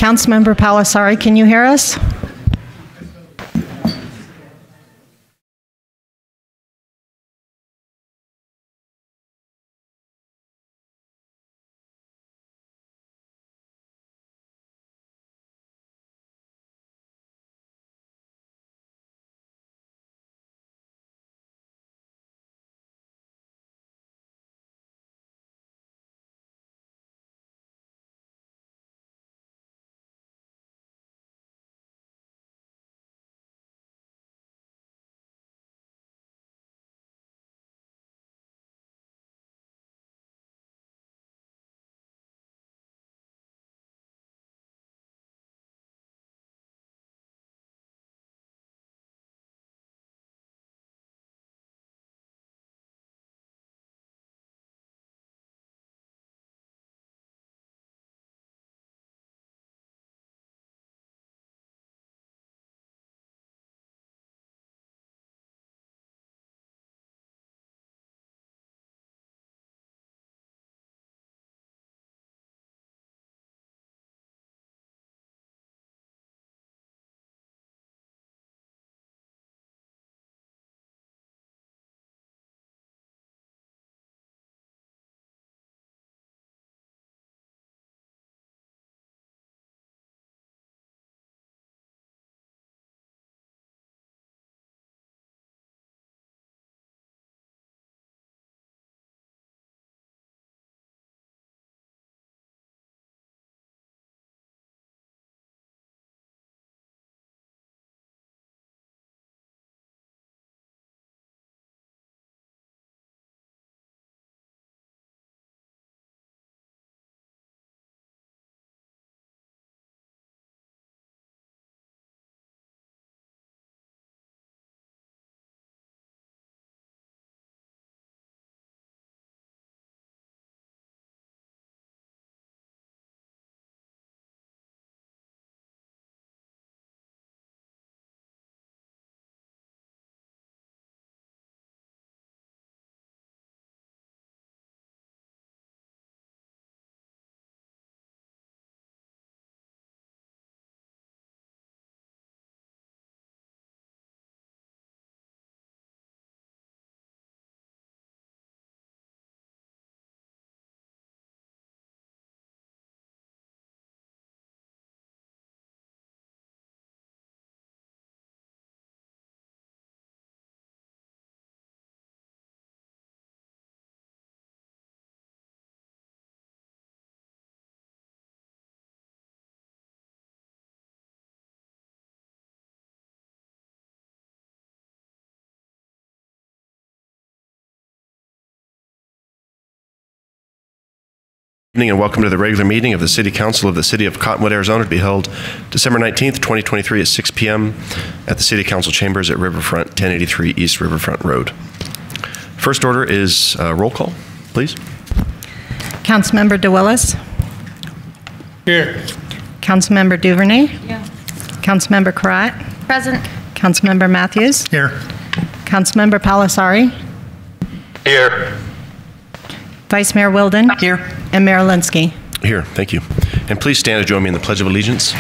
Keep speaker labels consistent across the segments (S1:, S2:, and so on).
S1: Councilmember Palisari, can you hear us?
S2: Good evening and welcome to the regular meeting of the City Council of the City of Cottonwood, Arizona, to be held December 19th, 2023 at 6 p.m. at the City Council Chambers at Riverfront, 1083 East Riverfront Road. First order is roll call, please.
S1: Councilmember DeWillis.
S3: Here.
S1: Councilmember Duvernay.
S4: Yeah.
S1: Councilmember Karat.
S4: Present.
S1: Councilmember Matthews.
S3: Here.
S1: Councilmember Palisari.
S3: Here.
S1: Vice Mayor Wilden.
S3: Here.
S1: And Mayor Linsky.
S2: Here, thank you. And please stand to join me in the Pledge of Allegiance.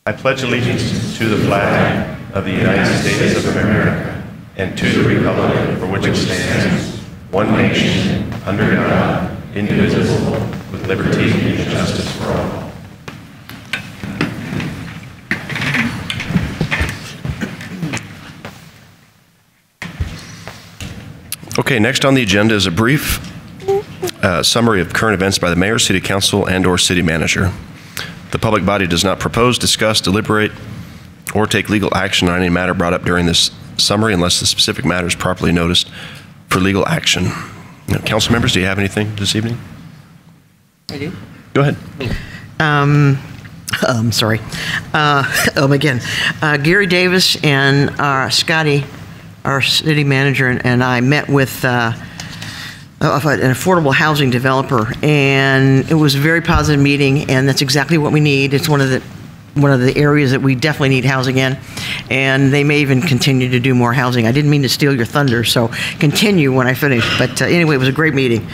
S2: I pledge allegiance to the flag of the United States of America and to the republic for which it stands, one nation, under God, indivisible, with liberty and justice for all. Okay, next on the agenda is a brief summary of current events by the Mayor, City Council, and/or City Manager. The public body does not propose, discuss, deliberate, or take legal action on any matter brought up during this summary unless the specific matter is properly noticed for legal action. Now, council members, do you have anything this evening?
S5: I do.
S2: Go ahead.
S5: Sorry. Again, Gary Davis and Scotty, our city manager, and I met with an affordable housing developer, and it was a very positive meeting, and that's exactly what we need. It's one of the one of the areas that we definitely need housing in, and they may even continue to do more housing. I didn't mean to steal your thunder, so continue when I finish. But anyway, it was a great meeting,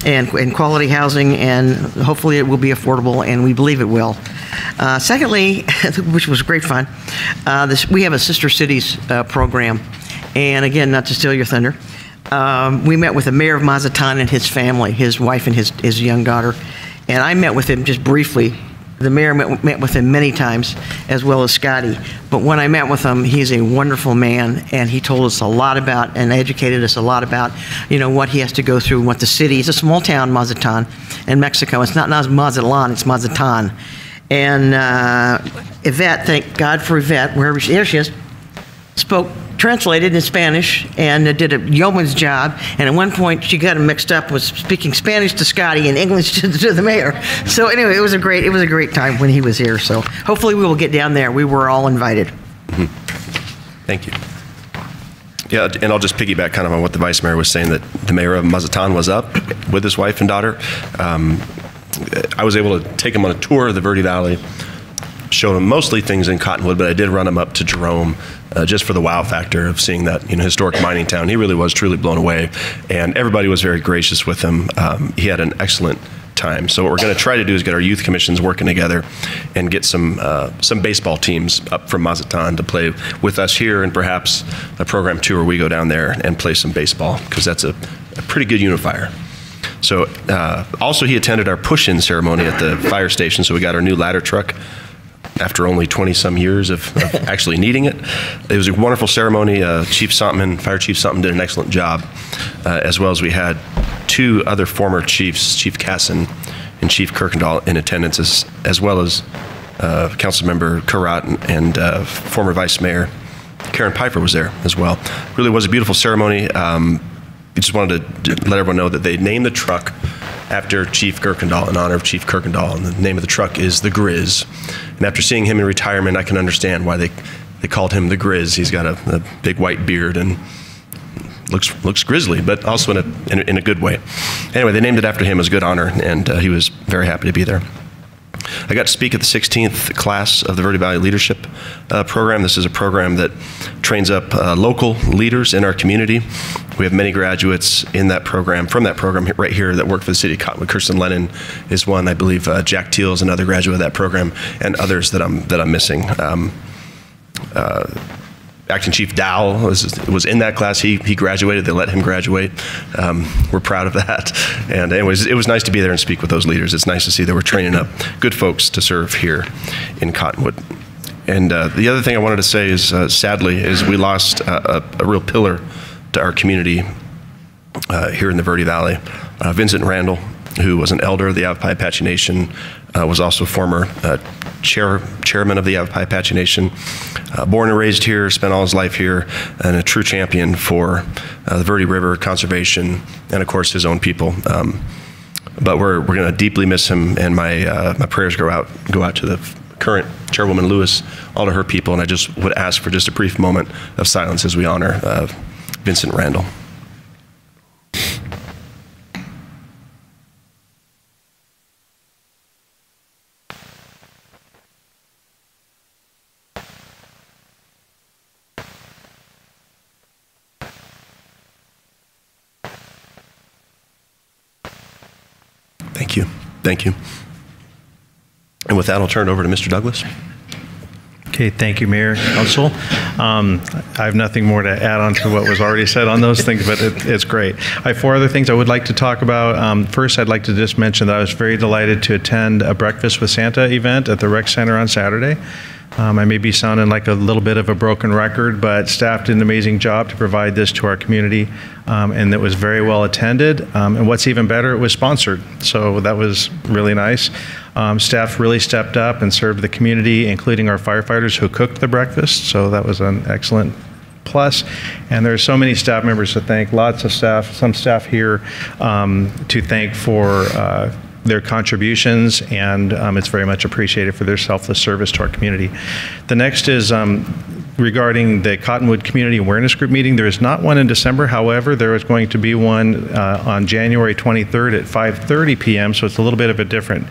S5: and quality housing, and hopefully it will be affordable, and we believe it will. Secondly, which was great fun, we have a Sister Cities program, and again, not to steal your thunder, we met with the mayor of Mazatlan and his family, his wife and his young daughter, and I met with him just briefly. The mayor met with him many times, as well as Scotty. But when I met with him, he's a wonderful man, and he told us a lot about and educated us a lot about, what he has to go through, what the city. It's a small town, Mazatlan, in Mexico. It's not Mazatlan, it's Mazatlan. And Yvette, thank God for Yvette, wherever there she is, translated in Spanish and did a yeoman's job. And at one point, she got him mixed up, was speaking Spanish to Scotty and English to the mayor. So anyway, it was a great time when he was here. So hopefully we will get down there. We were all invited.
S2: Mm-hmm. Thank you. Yeah, and I'll just piggyback kind of on what the vice mayor was saying, that the mayor of Mazatlan was up with his wife and daughter. I was able to take him on a tour of the Verde Valley, showed him mostly things in Cottonwood, but I did run him up to Jerome just for the wow factor of seeing that historic mining town. He really was truly blown away, and everybody was very gracious with him. He had an excellent time. So what we're going to try to do is get our youth commissions working together and get some baseball teams up from Mazatlan to play with us here, and perhaps a program too where we go down there and play some baseball, because that's a pretty good unifier. So also he attended our push-in ceremony at the fire station, so we got our new ladder truck after only 20-some years of actually needing it. It was a wonderful ceremony. Fire Chief Sontman did an excellent job, as well as we had two other former chiefs, Chief Casson and Chief Kirkendall, in attendance, as well as Councilmember Karat and former Vice Mayor Karen Piper was there as well. Really was a beautiful ceremony. We just wanted to let everyone know that they named the truck after Chief Kirkendall, in honor of Chief Kirkendall, and the name of the truck is the Grizz. And after seeing him in retirement, I can understand why they called him the Grizz. He's got a big white beard and looks grizzly, but also in a good way. Anyway, they named it after him as good honor, and he was very happy to be there. I got to speak at the 16th class of the Verde Valley Leadership Program. This is a program that trains up local leaders in our community. We have many graduates in that program, from that program right here, that work for the city of Cottonwood. Kirsten Lennon is one, I believe. Jack Teal is another graduate of that program, and others that I'm missing. Acting Chief Dowell was in that class. He graduated. They let him graduate. We're proud of that. And anyways, it was nice to be there and speak with those leaders. It's nice to see that we're training up good folks to serve here in Cottonwood. And the other thing I wanted to say is, sadly, is we lost a real pillar to our community here in the Verde Valley. Vincent Randall, who was an elder of the Yavapai Apache Nation, was also former chairman of the Yavapai Apache Nation, born and raised here, spent all his life here, and a true champion for the Verde River conservation and, of course, his own people. But we're going to deeply miss him, and my prayers go out to the current Chairwoman Lewis, all to her people, and I just would ask for just a brief moment of silence as we honor Vincent Randall. Thank you. And with that, I'll turn it over to Mr. Douglas.
S4: Okay, thank you, Mayor, Council. I have nothing more to add on to what was already said on those things, but it's great. I have four other things I would like to talk about. First, I'd like to just mention that I was very delighted to attend a Breakfast with Santa event at the Rec Center on Saturday. I may be sounding like a little bit of a broken record, but staff did an amazing job to provide this to our community, and it was very well attended. And what's even better, it was sponsored, so that was really nice. Staff really stepped up and served the community, including our firefighters who cooked the breakfast, so that was an excellent plus. And there are so many staff members to thank, lots of staff, some staff here to thank for their contributions, and it's very much appreciated for their selfless service to our community. The next is regarding the Cottonwood Community Awareness Group meeting. There is not one in December. However, there is going to be one on January 23rd at 5:30 p.m., so it's a little bit of a different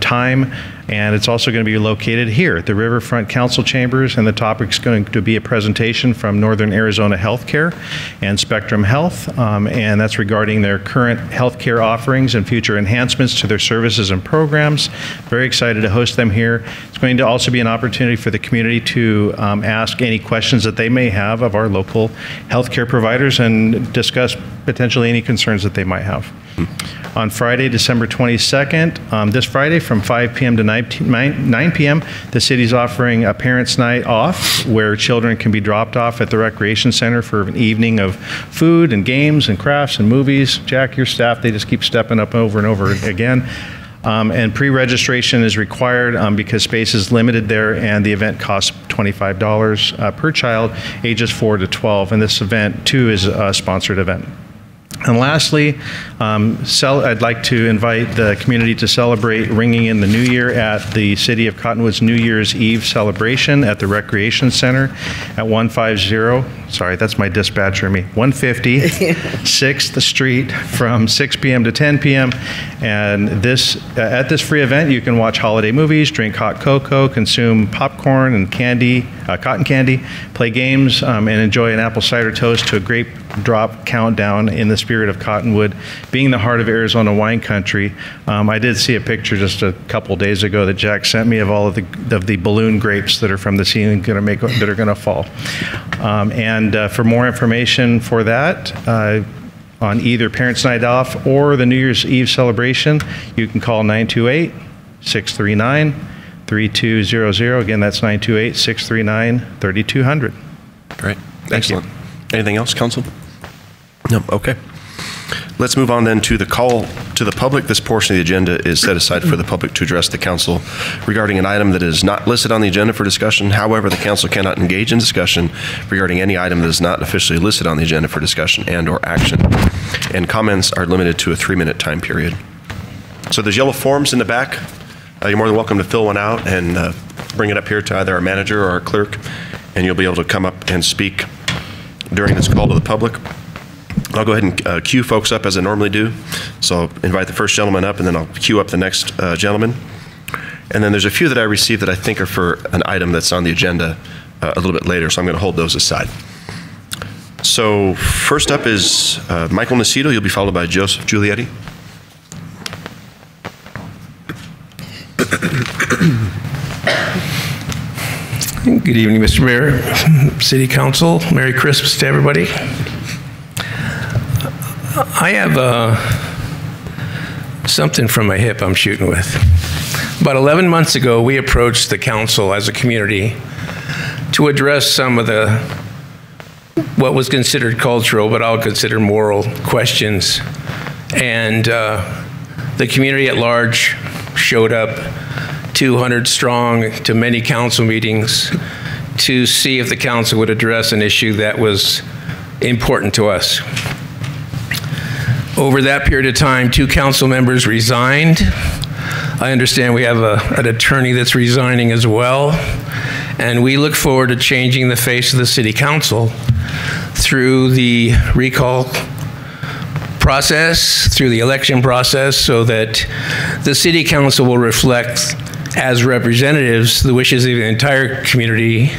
S4: time. And it's also going to be located here at the Riverfront Council Chambers, and the topic is going to be a presentation from Northern Arizona Healthcare and Spectrum Health, and that's regarding their current healthcare offerings and future enhancements to their services and programs. Very excited to host them here. It's going to also be an opportunity for the community to ask any questions that they may have of our local healthcare providers and discuss potentially any concerns that they might have. On Friday, December 22nd, this Friday from 5 p.m. to 9 p.m., the city's offering a Parents' Night Off where children can be dropped off at the Recreation Center for an evening of food and games and crafts and movies. Jack, your staff, they just keep stepping up over and over again. And pre-registration is required because space is limited there, and the event costs $25 per child, ages 4 to 12. And this event, too, is a sponsored event. And lastly, I'd like to invite the community to celebrate ringing in the new year at the City of Cottonwood's New Year's Eve celebration at the Recreation Center at 150, sorry, that's my dispatcher, 150 6th Street from 6 p.m. to 10 p.m. And at this free event, you can watch holiday movies, drink hot cocoa, consume popcorn and candy, cotton candy, play games, and enjoy an apple cider toast to a grape drop countdown in the spirit of Cottonwood, being the heart of Arizona wine country. I did see a picture just a couple days ago that Jack sent me of all of the balloon grapes that are from the ceiling that are going to fall. And for more information for that, on either Parents' Night Off or the New Year's Eve celebration, you can call 928-639-3200. Again, that's 928-639-3200.
S2: Great. Excellent. Anything else, Council? No. Okay. Let's move on then to the call to the public. This portion of the agenda is set aside for the public to address the council regarding an item that is not listed on the agenda for discussion. However, the council cannot engage in discussion regarding any item that is not officially listed on the agenda for discussion and/or action. And comments are limited to a 3-minute time period. So there's yellow forms in the back. You're more than welcome to fill one out and bring it up here to either our manager or our clerk, and you'll be able to come up and speak during this call to the public. I'll go ahead and queue folks up as I normally do. So I'll invite the first gentleman up, and then I'll queue up the next gentleman. And then there's a few that I received that I think are for an item that's on the agenda a little bit later, so I'm going to hold those aside. So first up is Michael Nacito. You'll be followed by Joseph Giulietti.
S6: Good evening, Mr. Mayor, City Council. Merry Christmas to everybody. I have something from my hip I'm shooting with. About 11 months ago, we approached the council as a community to address some of what was considered cultural, but I'll consider moral questions. And the community at large showed up 200 strong to many council meetings to see if the council would address an issue that was important to us. Over that period of time, 2 council members resigned. I understand we have an attorney that's resigning as well. And we look forward to changing the face of the city council through the recall process, through the election process, so that the city council will reflect as representatives the wishes of the entire community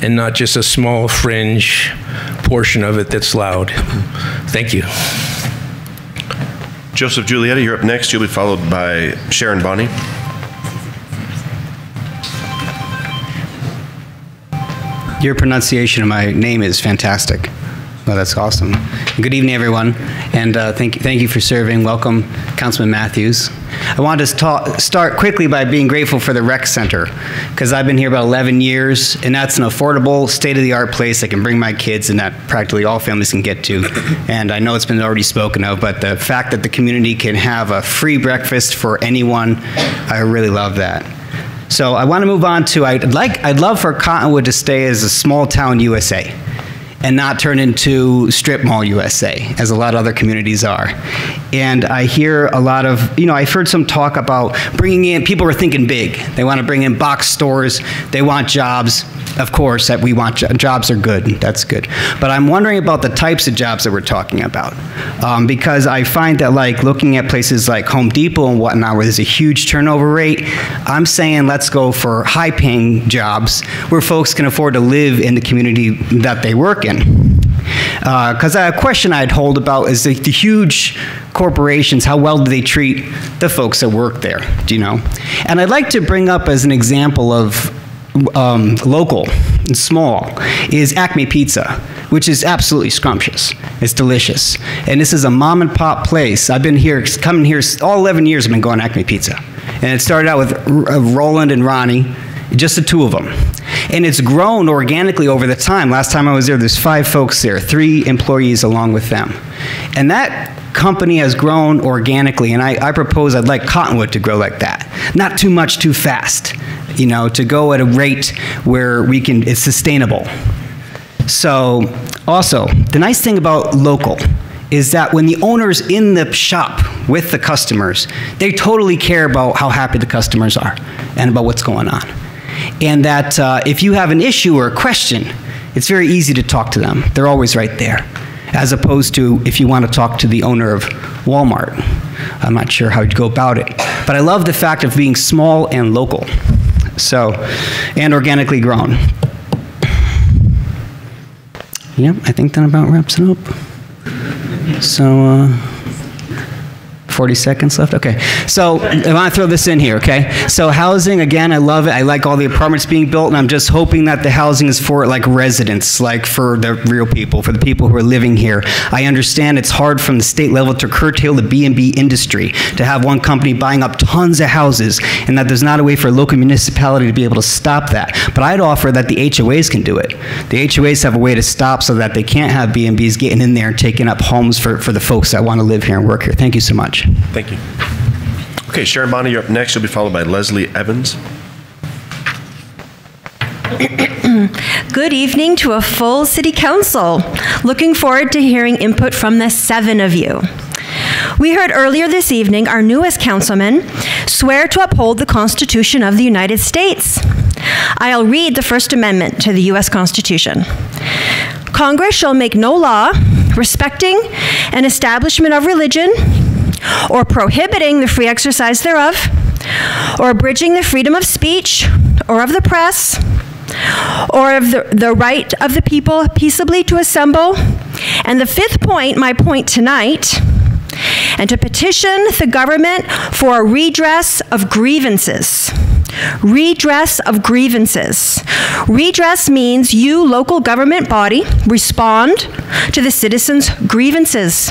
S6: and not just a small fringe portion of it that's loud. Thank you.
S2: Joseph Giulietti, you're up next. You'll be followed by Sharon Bonney.
S7: Your pronunciation of my name is fantastic. Well, that's awesome. Good evening, everyone, and thank you for serving. Welcome, Councilman Matthews. I wanted to start quickly by being grateful for the rec center, because I've been here about 11 years, and that's an affordable, state-of-the-art place I can bring my kids and that practically all families can get to. And I know it's been already spoken of, but the fact that the community can have a free breakfast for anyone, I really love that. So I want to move on to, I'd love for Cottonwood to stay as a small town USA and not turn into strip mall USA, as a lot of other communities are. And I hear a lot of, I've heard some talk about bringing in, people are thinking big. They want to bring in box stores, they want jobs. of course, that we want jobs are good. That's good. But I'm wondering about the types of jobs that we're talking about. Because I find that, like, looking at places like Home Depot and whatnot, where there's a huge turnover rate, I'm saying let's go for high-paying jobs where folks can afford to live in the community that they work in. Because a question I'd hold about is the huge corporations, how well do they treat the folks that work there, do you know? And I'd like to bring up as an example of local and small is Acme Pizza, which is absolutely scrumptious. It's delicious. And this is a mom and pop place. I've been here, coming here, all 11 years I've been going to Acme Pizza. And it started out with Roland and Ronnie, just the two of them. And it's grown organically over the time. Last time I was there's 5 folks there, 3 employees along with them. And that company has grown organically, and I propose I'd like Cottonwood to grow like that. Not too much too fast, you know, to go at a rate where it's sustainable. So, also, the nice thing about local is that when the owner's in the shop with the customers, they totally care about how happy the customers are and about what's going on. And that if you have an issue or a question, it's very easy to talk to them. They're always right there. As opposed to if you want to talk to the owner of Walmart. I'm not sure how you'd go about it. But I love the fact of being small and local. So, and organically grown. Yep, I think that about wraps it up. So, 40 seconds left? Okay. So I want to throw this in here, okay? So housing, again, I love it. I like all the apartments being built, and I'm just hoping that the housing is for, like, residents, like for the real people, for the people who are living here. I understand it's hard from the state level to curtail the B&B industry, to have one company buying up tons of houses, and that there's not a way for a local municipality to be able to stop that. But I'd offer that the HOAs can do it. The HOAs have a way to stop so that they can't have B&Bs getting in there and taking up homes for the folks that want to live here and work here. Thank you so much.
S2: Thank you. Okay, Sharon Bonnie, you're up next. You'll be followed by Leslie Evans.
S8: Good evening to a full City Council. Looking forward to hearing input from the 7 of you. We heard earlier this evening our newest councilman swear to uphold the Constitution of the United States. I'll read the First Amendment to the U.S. Constitution. Congress shall make no law respecting an establishment of religion, or prohibiting the free exercise thereof, or abridging the freedom of speech, or of the press, or of the right of the people peaceably to assemble. And the 5th point, my point tonight, and to petition the government for a redress of grievances. Redress of grievances. Redress means you, local government body, respond to the citizens' grievances.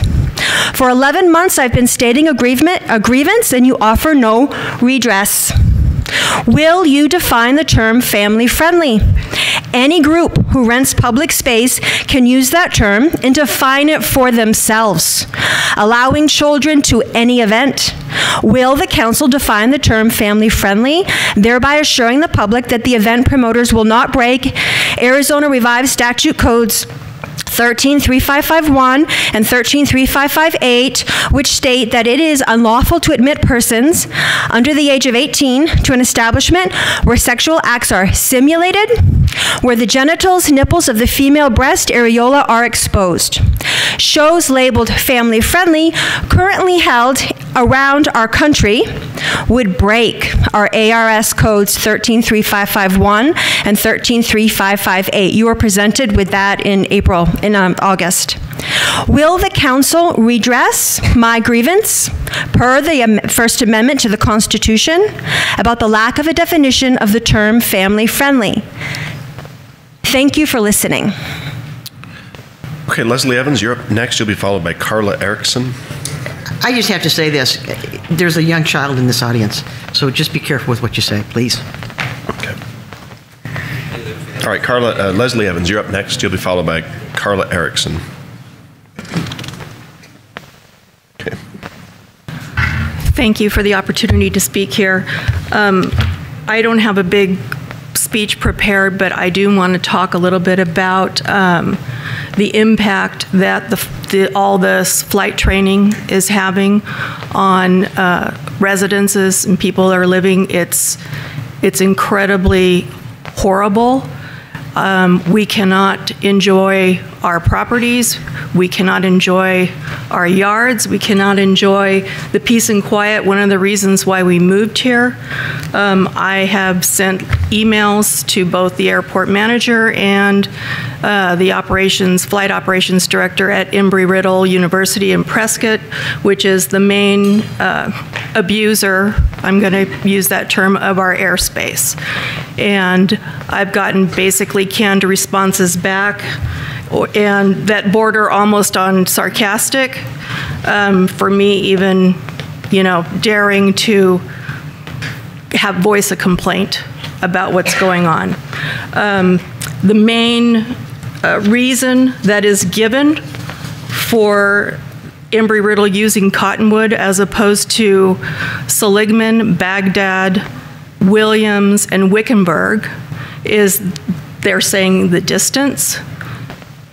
S8: For 11 months, I've been stating a grievance, and you offer no redress. Will you define the term family-friendly? Any group who rents public space can use that term and define it for themselves, allowing children to any event. Will the council define the term family-friendly, thereby assuring the public that the event promoters will not break Arizona Revised Statute Codes 133551 and 133558, which state that it is unlawful to admit persons under the age of 18 to an establishment where sexual acts are simulated, where the genitals, nipples of the female breast areola are exposed. Shows labeled family-friendly, currently held around our country, would break our A.R.S. codes 133551 and 133558. You were presented with that in August. Will the council redress my grievance per the First Amendment to the Constitution about the lack of a definition of the term family-friendly? Thank you for listening.
S2: Okay, Leslie Evans, you're up next. You'll be followed by Carla Erickson.
S5: I just have to say this. There's a young child in this audience, so just be careful with what you say, please.
S2: Okay. All right, Leslie Evans, you're up next. You'll be followed by Carla Erickson. Okay.
S9: Thank you for the opportunity to speak here. I don't have a big speech prepared, but I do want to talk a little bit about the impact that all this flight training is having on residences and people that are living. It's incredibly horrible. We cannot enjoy our properties. We cannot enjoy our yards. We cannot enjoy the peace and quiet. One of the reasons why we moved here, I have sent emails to both the airport manager and the flight operations director at Embry-Riddle University in Prescott, which is the main abuser, I'm going to use that term, of our airspace. And I've gotten basically canned responses back, and that border almost on sarcastic, for me even, daring to voice a complaint about what's going on. The main reason that is given for Embry-Riddle using Cottonwood as opposed to Seligman, Baghdad, Williams, and Wickenburg is they're saying the distance.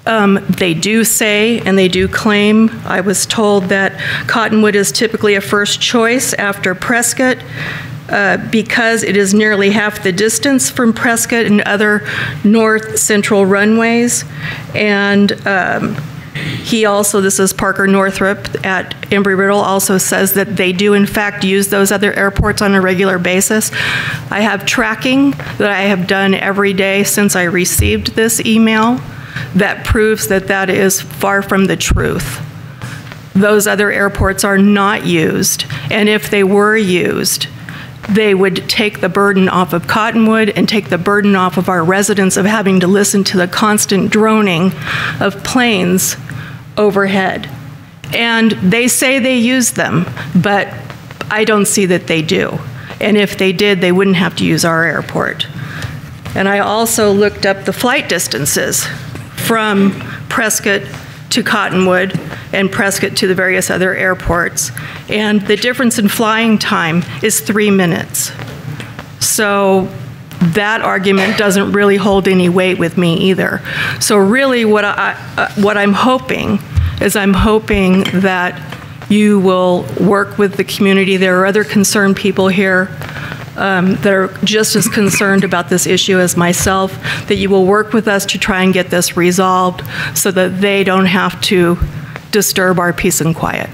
S9: They do say and they do claim, I was told that Cottonwood is typically a first choice after Prescott because it is nearly half the distance from Prescott and other north central runways. And he also, this is Parker Northrup at Embry-Riddle, also says that they do in fact use those other airports on a regular basis. I have tracking that I have done every day since I received this email that proves that that is far from the truth. Those other airports are not used, and if they were used, they would take the burden off of Cottonwood and take the burden off of our residents of having to listen to the constant droning of planes overhead. And they say they use them, but I don't see that they do. And if they did, they wouldn't have to use our airport. And I also looked up the flight distances from Prescott to Cottonwood and Prescott to the various other airports. And the difference in flying time is 3 minutes. So that argument doesn't really hold any weight with me either. So really what I'm hoping is I'm hoping that you will work with the community. There are other concerned people here that are just as concerned about this issue as myself, that you will work with us to try and get this resolved so that they don't have to disturb our peace and quiet.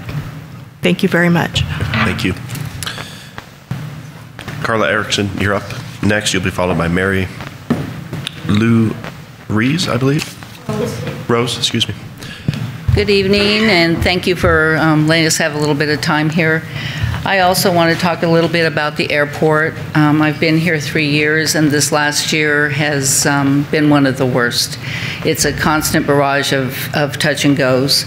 S9: Thank you very much.
S2: Thank you. Carla Erickson, you're up next. You'll be followed by Mary Lou Rees, I believe. Rose, excuse me.
S10: Good evening, and thank you for letting us have a little bit of time here. I also want to talk a little bit about the airport. I've been here 3 years, and this last year has been one of the worst. It's a constant barrage of touch and goes.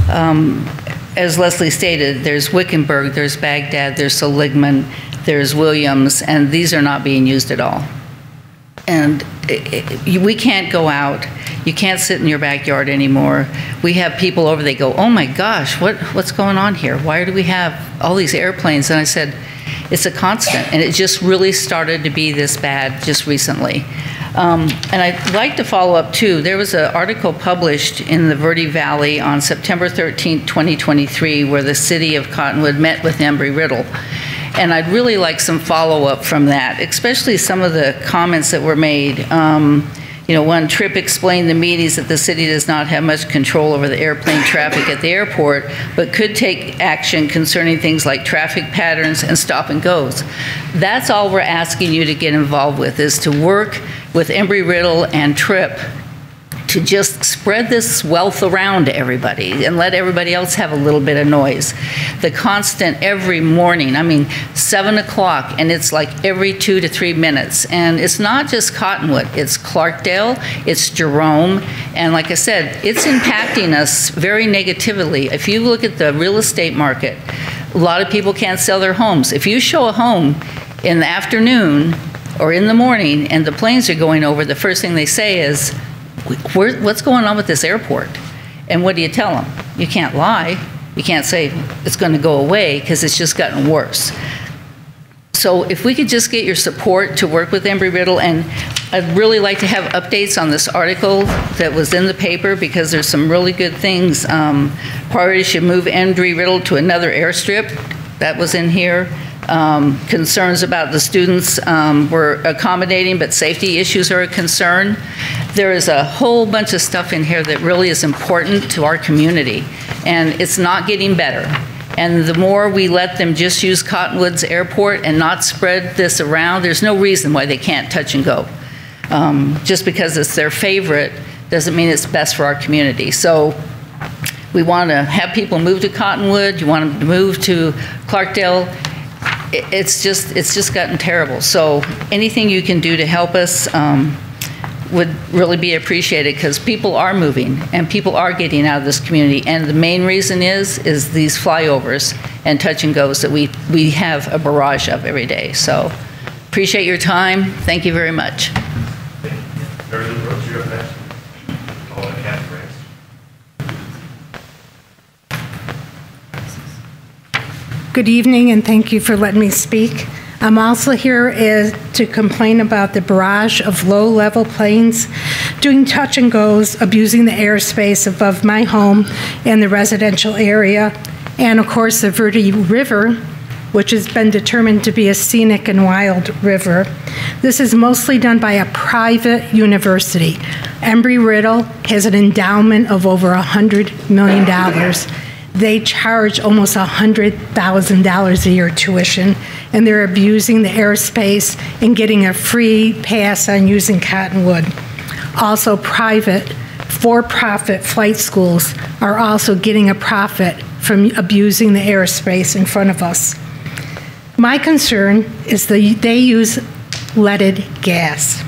S10: As Leslie stated, there's Wickenburg, there's Baghdad, there's Seligman, there's Williams, and these are not being used at all. And we can't go out. You can't sit in your backyard anymore. We have people over, they go, oh my gosh, what's going on here? Why do we have all these airplanes? And I said, it's a constant. And it just really started to be this bad just recently. And I'd like to follow up too. There was an article published in the Verde Valley on September 13, 2023, where the city of Cottonwood met with Embry-Riddle. And I'd really like some follow-up from that, especially some of the comments that were made. One, Tripp explained the meetings that the city does not have much control over the airplane traffic at the airport, but could take action concerning things like traffic patterns and stop and goes. That's all we're asking you to get involved with, is to work with Embry-Riddle and Tripp to just spread this wealth around to everybody and let everybody else have a little bit of noise. The constant every morning, 7 o'clock, and it's like every 2 to 3 minutes. And it's not just Cottonwood, it's Clarkdale, it's Jerome, and like I said, it's impacting us very negatively. If you look at the real estate market, a lot of people can't sell their homes. If you show a home in the afternoon or in the morning and the planes are going over, the first thing they say is, what's going on with this airport? And what do you tell them? You can't lie. You can't say it's going to go away, because it's just gotten worse. So if we could just get your support to work with Embry-Riddle, and I'd really like to have updates on this article that was in the paper, because there's some really good things. Priority should move Embry-Riddle to another airstrip. That was in here. Concerns about the students we're accommodating, but safety issues are a concern. there is a whole bunch of stuff in here that really is important to our community, and it's not getting better. And the more we let them just use Cottonwood's airport and not spread this around, there's no reason why they can't touch and go. Just because it's their favorite doesn't mean it's best for our community. So we want to have people move to Cottonwood. You want them to move to Clarkdale. It's just gotten terrible. So anything you can do to help us would really be appreciated, because people are moving and people are getting out of this community. And the main reason is these flyovers and touch and goes that we have a barrage of every day. So appreciate your time. Thank you very much.
S11: Good evening, and thank you for letting me speak. I'm also here to complain about the barrage of low-level planes doing touch and goes, abusing the airspace above my home and the residential area, and of course the Verde River, which has been determined to be a scenic and wild river. This is mostly done by a private university. Embry-Riddle has an endowment of over $100 million. They charge almost $100,000 a year tuition, and they're abusing the airspace and getting a free pass on using Cottonwood. Also, private, for-profit flight schools are also getting a profit from abusing the airspace in front of us. My concern is that they use leaded gas.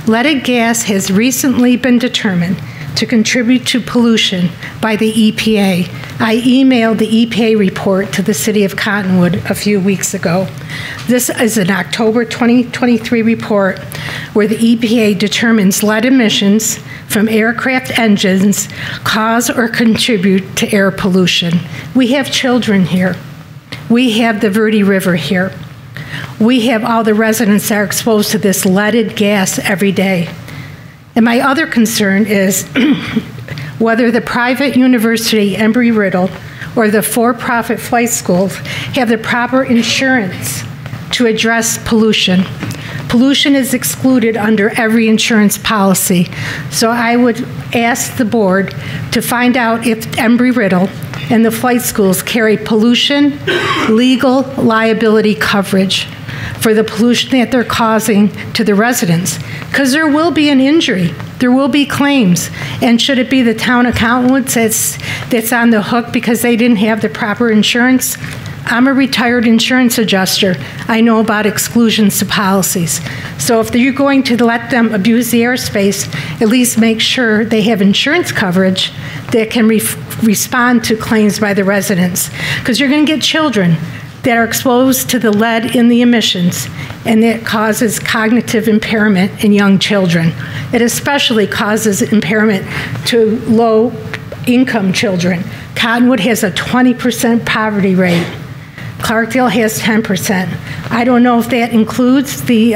S11: Leaded gas has recently been determined to contribute to pollution by the EPA. I emailed the EPA report to the City of Cottonwood a few weeks ago. This is an October 2023 report where the EPA determines lead emissions from aircraft engines cause or contribute to air pollution. We have children here. We have the Verde River here. We have all the residents that are exposed to this leaded gas every day. And my other concern is whether the private university, Embry-Riddle, or the for-profit flight schools have the proper insurance to address pollution. Pollution is excluded under every insurance policy. So I would ask the board to find out if Embry-Riddle and the flight schools carry pollution legal liability coverage for the pollution that they're causing to the residents, because there will be an injury, there will be claims, and should it be the town of Cottonwood that's on the hook because they didn't have the proper insurance? I'm a retired insurance adjuster. I know about exclusions to policies. So if you're going to let them abuse the airspace, at least make sure they have insurance coverage that can respond to claims by the residents, because you're going to get children that are exposed to the lead in the emissions, and that causes cognitive impairment in young children. It especially causes impairment to low-income children. Cottonwood has a 20% poverty rate. Clarkdale has 10%. I don't know if that includes the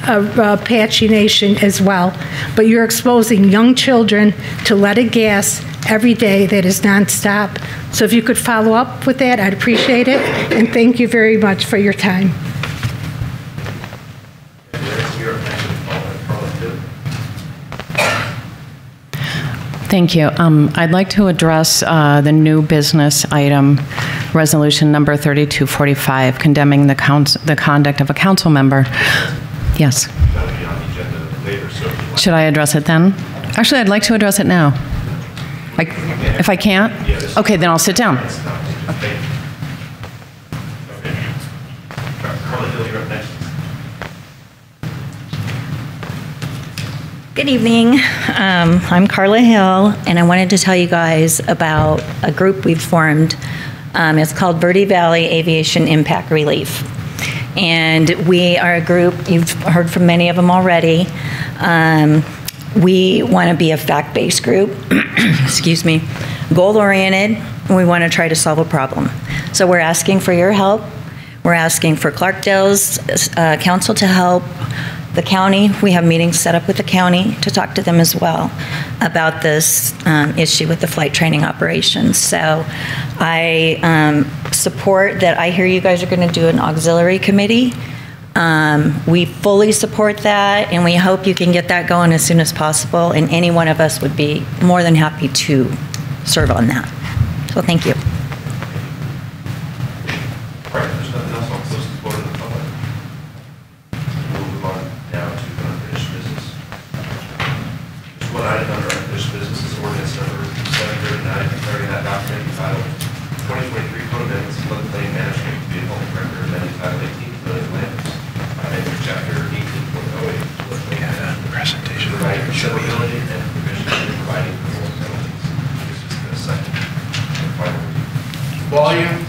S11: Apache Nation as well, but you're exposing young children to leaded gas every day that is nonstop. So if you could follow up with that, I'd appreciate it. And thank you very much for your time.
S12: Thank you. I'd like to address the new business item, resolution number 3245, condemning the conduct of a council member. Yes. Should I address it then? Actually, I'd like to address it now. If I can't? Okay, then I'll sit down.
S13: Good evening. I'm Carla Hill, and I wanted to tell you guys about a group we've formed. It's called Verde Valley Aviation Impact Relief. And we are a group, you've heard from many of them already. We want to be a fact-based group, excuse me, goal-oriented, and we want to try to solve a problem. So we're asking for your help. We're asking for Clarkdale's council to help. The county, we have meetings set up with the county to talk to them as well about this issue with the flight training operations. So I support that. I hear you guys are going to do an auxiliary committee We fully support that, and we hope you can get that going as soon as possible, and any one of us would be more than happy to serve on that. So thank you.
S2: All right, there's nothing else. I'll close the floor to the public. We'll move on now to unfinished business. There's one item under unfinished business is ordinance number 739, declaring that document entitled 2023 Code Amendments Floodplain Management to be a public record, amending Title 18 Village Lands, amending Chapter 18.08 Floodplain Management, presentation, providing for severability and provision for providing for more penalties. This is the second and final reading.
S3: Volume.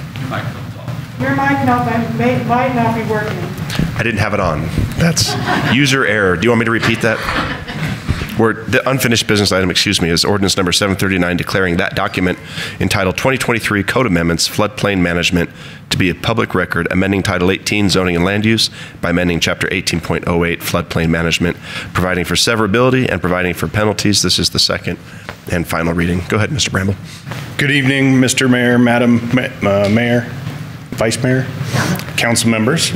S14: Your mic might not be working.
S2: I didn't have it on. That's user error. Do you want me to repeat that? The unfinished business item, is ordinance number 739, declaring that document entitled 2023 Code Amendments Floodplain Management to be a public record, amending Title 18 Zoning and Land Use by amending Chapter 18.08 Floodplain Management, providing for severability and providing for penalties. This is the second and final reading. Go ahead, Mr. Bramble.
S15: Good evening, Mr. Mayor, Madam Mayor, Vice Mayor, council members.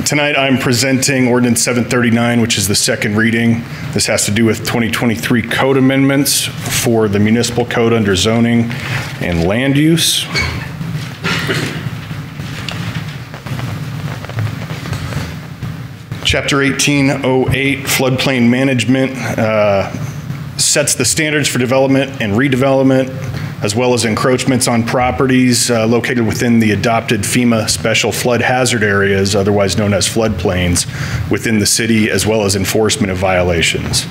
S15: Tonight I'm presenting Ordinance 739, which is the second reading. This has to do with 2023 code amendments for the municipal code under zoning and land use. Chapter 1808, floodplain management, sets the standards for development and redevelopment, as well as encroachments on properties located within the adopted FEMA special flood hazard areas, otherwise known as floodplains, within the city, as well as enforcement of violations.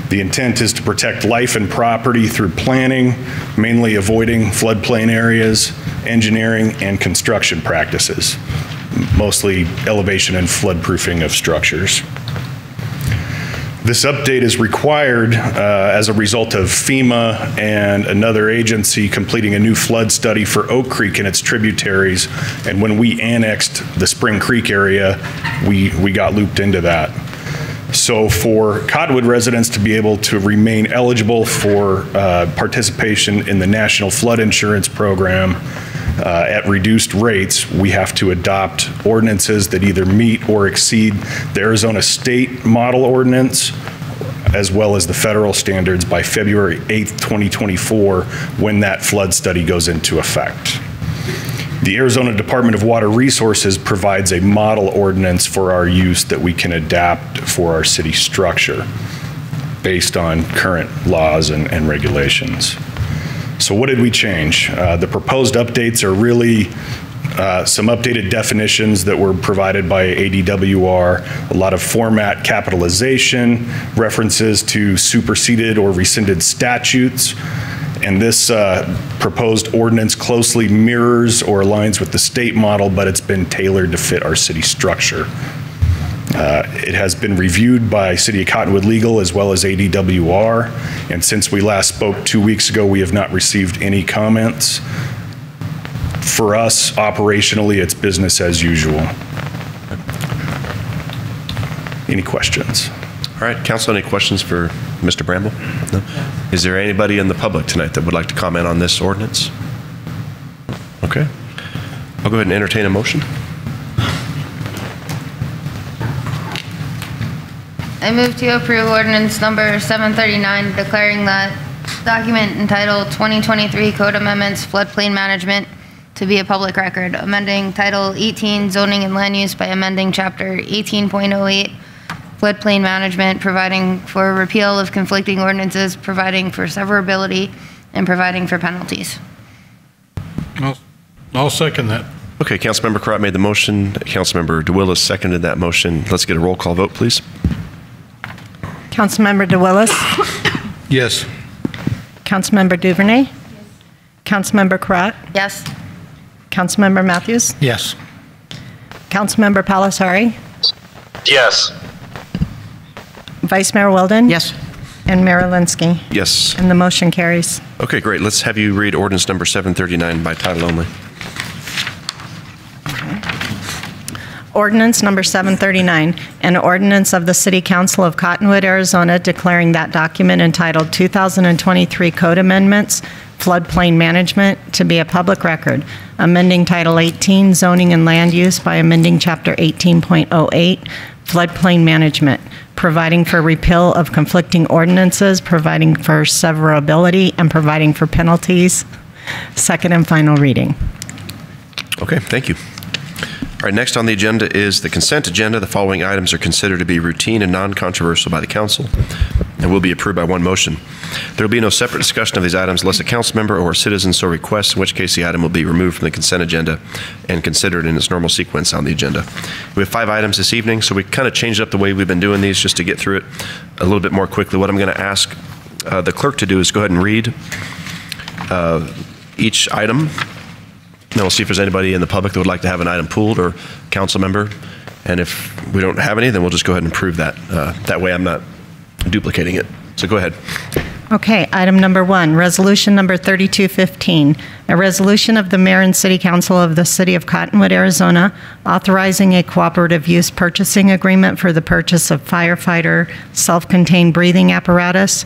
S15: The intent is to protect life and property through planning, mainly avoiding floodplain areas, engineering, and construction practices, mostly elevation and floodproofing of structures. This update is required as a result of FEMA and another agency completing a new flood study for Oak Creek and its tributaries. And when we annexed the Spring Creek area, we got looped into that. So for Cottonwood residents to be able to remain eligible for participation in the National Flood Insurance Program at reduced rates, we have to adopt ordinances that either meet or exceed the Arizona State Model Ordinance, as well as the federal standards by February 8th, 2024, when that flood study goes into effect. The Arizona Department of Water Resources provides a model ordinance for our use that we can adapt for our city structure based on current laws and regulations. So what did we change? The proposed updates are really some updated definitions that were provided by ADWR, a lot of format capitalization, references to superseded or rescinded statutes, and this proposed ordinance closely mirrors or aligns with the state model, but it's been tailored to fit our city structure. It has been reviewed by City of Cottonwood Legal as well as ADWR, and since we last spoke 2 weeks ago, we have not received any comments. For us, operationally, it's business as usual. Any questions?
S2: All right, council, any questions for Mr. Bramble? No? Is there anybody in the public tonight that would like to comment on this ordinance? Okay. I'll go ahead and entertain a motion.
S16: I move to approve ordinance number 739, declaring that document entitled 2023 Code Amendments Floodplain Management to be a public record, amending Title 18 Zoning and Land Use by amending Chapter 18.08 Floodplain Management, providing for repeal of conflicting ordinances, providing for severability, and providing for penalties.
S3: I'll second that.
S2: Okay, Councilmember Crott made the motion. Councilmember DeWillis seconded that motion. Let's get a roll call vote, please.
S1: Councilmember DeWillis?
S3: Yes.
S1: Councilmember Duvernay? Yes. Councilmember Crott?
S16: Yes.
S1: Councilmember Matthews?
S3: Yes.
S1: Councilmember Palasari?
S3: Yes.
S1: Vice Mayor Weldon?
S5: Yes.
S1: And Mayor Linsky?
S2: Yes.
S1: And the motion carries.
S2: Okay, great. Let's have you read ordinance number 739 by title only.
S1: Ordinance number 739, an ordinance of the City Council of Cottonwood, Arizona, declaring that document entitled 2023 Code Amendments floodplain management to be a public record, amending Title 18 zoning and land use by amending Chapter 18.08 floodplain management, providing for repeal of conflicting ordinances, providing for severability, and providing for penalties. Second and final reading.
S2: Okay, thank you. All right, next on the agenda is the consent agenda. The following items are considered to be routine and non-controversial by the council and will be approved by one motion. There will be no separate discussion of these items unless a council member or a citizen so requests, in which case the item will be removed from the consent agenda and considered in its normal sequence on the agenda. We have 5 items this evening, so we kind of changed up the way we've been doing these just to get through it a little bit more quickly. What I'm going to ask the clerk to do is go ahead and read each item. Then we'll see if there's anybody in the public that would like to have an item pulled or council member. And if we don't have any, then we'll just go ahead and approve that. That way I'm not duplicating it. So go ahead.
S1: Okay, item number 1, resolution number 3215, a resolution of the mayor and city council of the city of Cottonwood, Arizona, authorizing a cooperative use purchasing agreement for the purchase of firefighter self-contained breathing apparatus,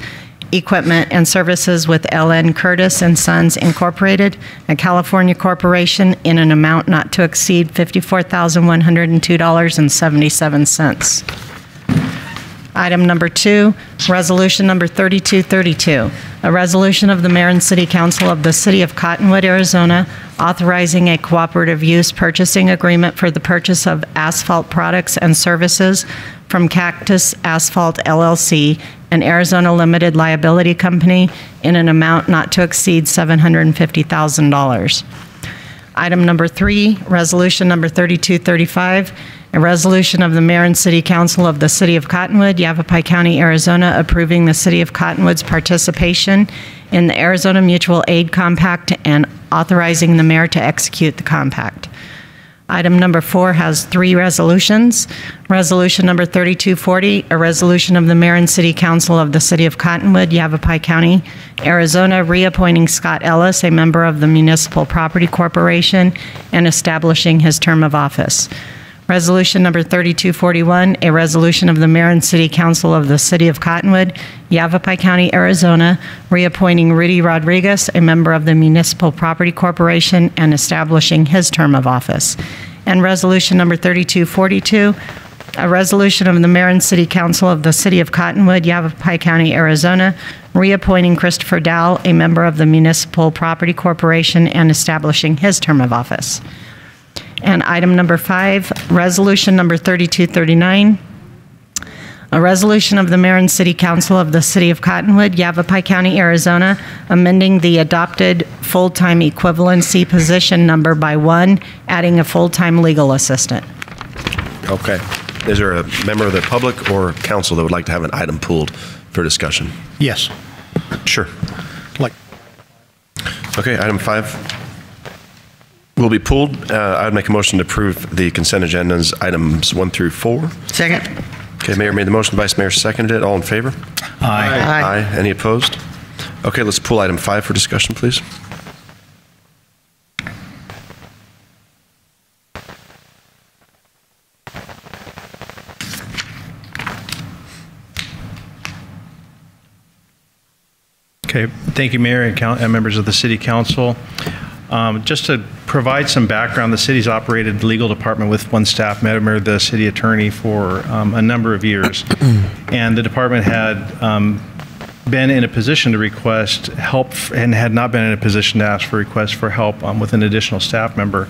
S1: equipment, and services with L.N. Curtis and Sons Incorporated, a California corporation, in an amount not to exceed $54,102.77. Item number 2, resolution number 3232, a resolution of the mayor and city council of the city of Cottonwood, Arizona, authorizing a cooperative use purchasing agreement for the purchase of asphalt products and services from Cactus Asphalt LLC, an Arizona limited liability company, in an amount not to exceed $750,000. Item number 3, resolution number 3235, a resolution of the mayor and city council of the city of Cottonwood, Yavapai County, Arizona, approving the city of Cottonwood's participation in the Arizona Mutual Aid Compact and authorizing the mayor to execute the compact. Item number 4 has 3 resolutions. Resolution number 3240, a resolution of the mayor and city council of the city of Cottonwood, Yavapai County, Arizona, reappointing Scott Ellis, a member of the Municipal Property Corporation, and establishing his term of office. Resolution number 3241, a resolution of the mayor and city council of the city of Cottonwood, Yavapai County, Arizona, reappointing Rudy Rodriguez, a member of the Municipal Property Corporation, and establishing his term of office. And resolution number 3242, a resolution of the mayor and city council of the city of Cottonwood, Yavapai County, Arizona, reappointing Christopher Dow, a member of the Municipal Property Corporation, and establishing his term of office. And item number 5, resolution number 3239, a resolution of the mayor and city council of the city of Cottonwood, Yavapai County, Arizona, amending the adopted full-time equivalency position number by 1, adding a full-time legal assistant.
S2: Okay. Is there a member of the public or council that would like to have an item pulled for discussion?
S3: Yes.
S2: Sure. Okay, item 5 will be pulled. I would make a motion to approve the consent agendas, items 1 through 4.
S5: Second.
S2: Okay, Mayor made the motion, Vice Mayor seconded it. All in favor?
S3: Aye.
S2: Aye. Any opposed? Okay, let's pull item 5 for discussion, please.
S4: Okay, thank you, Mayor and members of the City Council. Just to provide some background, the city's operated the legal department with one staff member, the city attorney, for a number of years. And the department had been in a position to request help and had not been in a position to ask for requests for help with an additional staff member.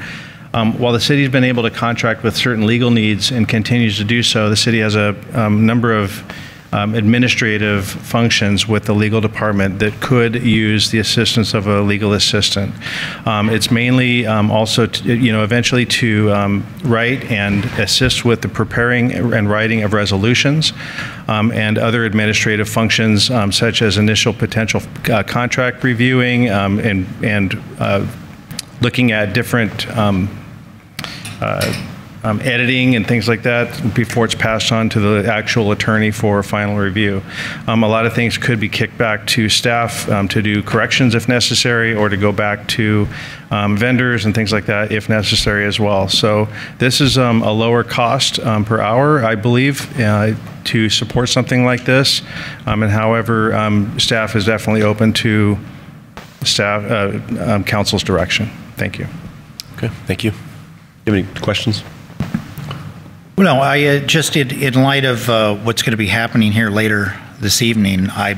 S4: While the city's been able to contract with certain legal needs and continues to do so, the city has a number of administrative functions with the legal department that could use the assistance of a legal assistant. It's mainly also, eventually to write and assist with the preparing and writing of resolutions and other administrative functions such as initial potential contract reviewing and looking at different editing and things like that before it's passed on to the actual attorney for final review. A lot of things could be kicked back to staff to do corrections if necessary, or to go back to vendors and things like that if necessary as well. So this is a lower cost per hour, I believe, to support something like this. And however, staff is definitely open to staff, council's direction. Thank you.
S2: Okay, thank you. You have any questions?
S17: Well, no, I just in light of what's going to be happening here later this evening, I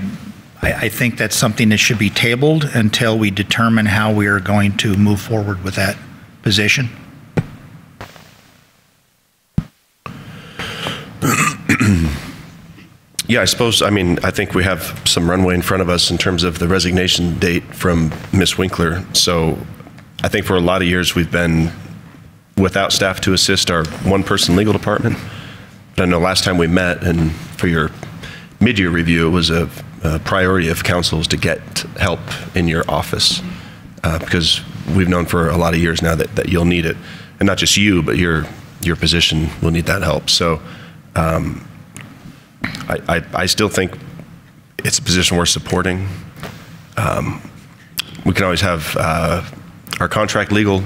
S17: think that's something that should be tabled until we determine how we are going to move forward with that position.
S2: Yeah, I think we have some runway in front of us in terms of the resignation date from Ms. Winkler. So I think for a lot of years we've been without staff to assist our one-person legal department. But I know last time we met and for your mid-year review, it was a priority of council is to get help in your office because we've known for a lot of years now that you'll need it. And not just you, but your position will need that help. So I still think it's a position worth supporting. We can always have our contract legal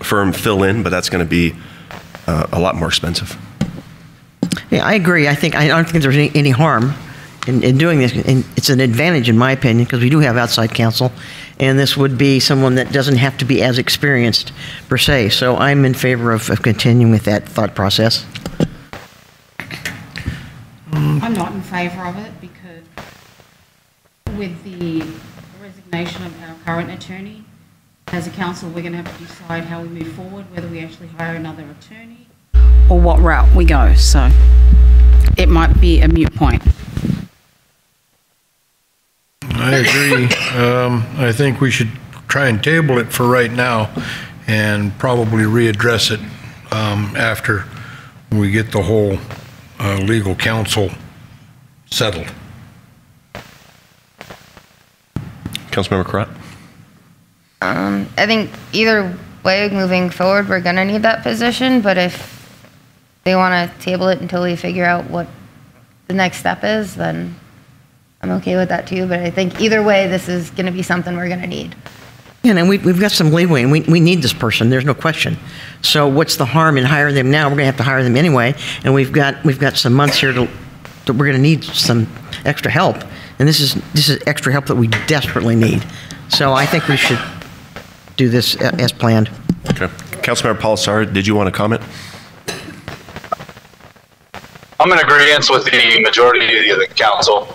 S2: firm fill in, but that's going to be a lot more expensive.
S5: Yeah, I agree. I don't think there's any harm in doing this. And it's an advantage, in my opinion, because we do have outside counsel, and this would be someone that doesn't have to be as experienced per se. So I'm in favor of continuing with that thought process.
S18: I'm not in favor of it because with the resignation of our current attorney, as a council, we're going to have to decide how we move forward, whether we actually hire another attorney or what route we go. So it might be a moot point.
S3: I agree. I think we should try and table it for right now and probably readdress it after we get the whole legal counsel settled.
S2: Councilmember Karat?
S16: I think either way, moving forward, we're going to need that position, but if they want to table it until we figure out what the next step is, then I'm okay with that too. But I think either way, this is going to be something we're going to need.
S5: Yeah, and we've got some leeway, and we need this person. There's no question. So what's the harm in hiring them now? We're going to have to hire them anyway, and we've got some months here that we're going to need some extra help, and this is extra help that we desperately need. So I think we should do this as planned.
S2: Okay. Councilmember Palisari, did you want to comment?
S3: I'm in agreement with the majority of the council.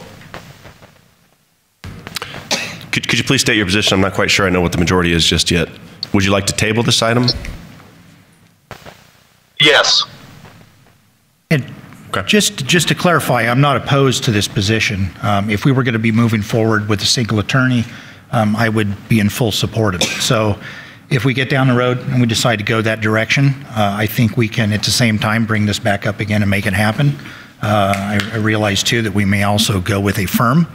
S2: Could you please state your position? I'm not quite sure I know what the majority is just yet. Would you like to table this item?
S3: Yes.
S17: And just to clarify, I'm not opposed to this position. If we were going to be moving forward with a single attorney, I would be in full support of it. So if we get down the road and we decide to go that direction, I think we can at the same time bring this back up again and make it happen. I realize too that we may also go with a firm.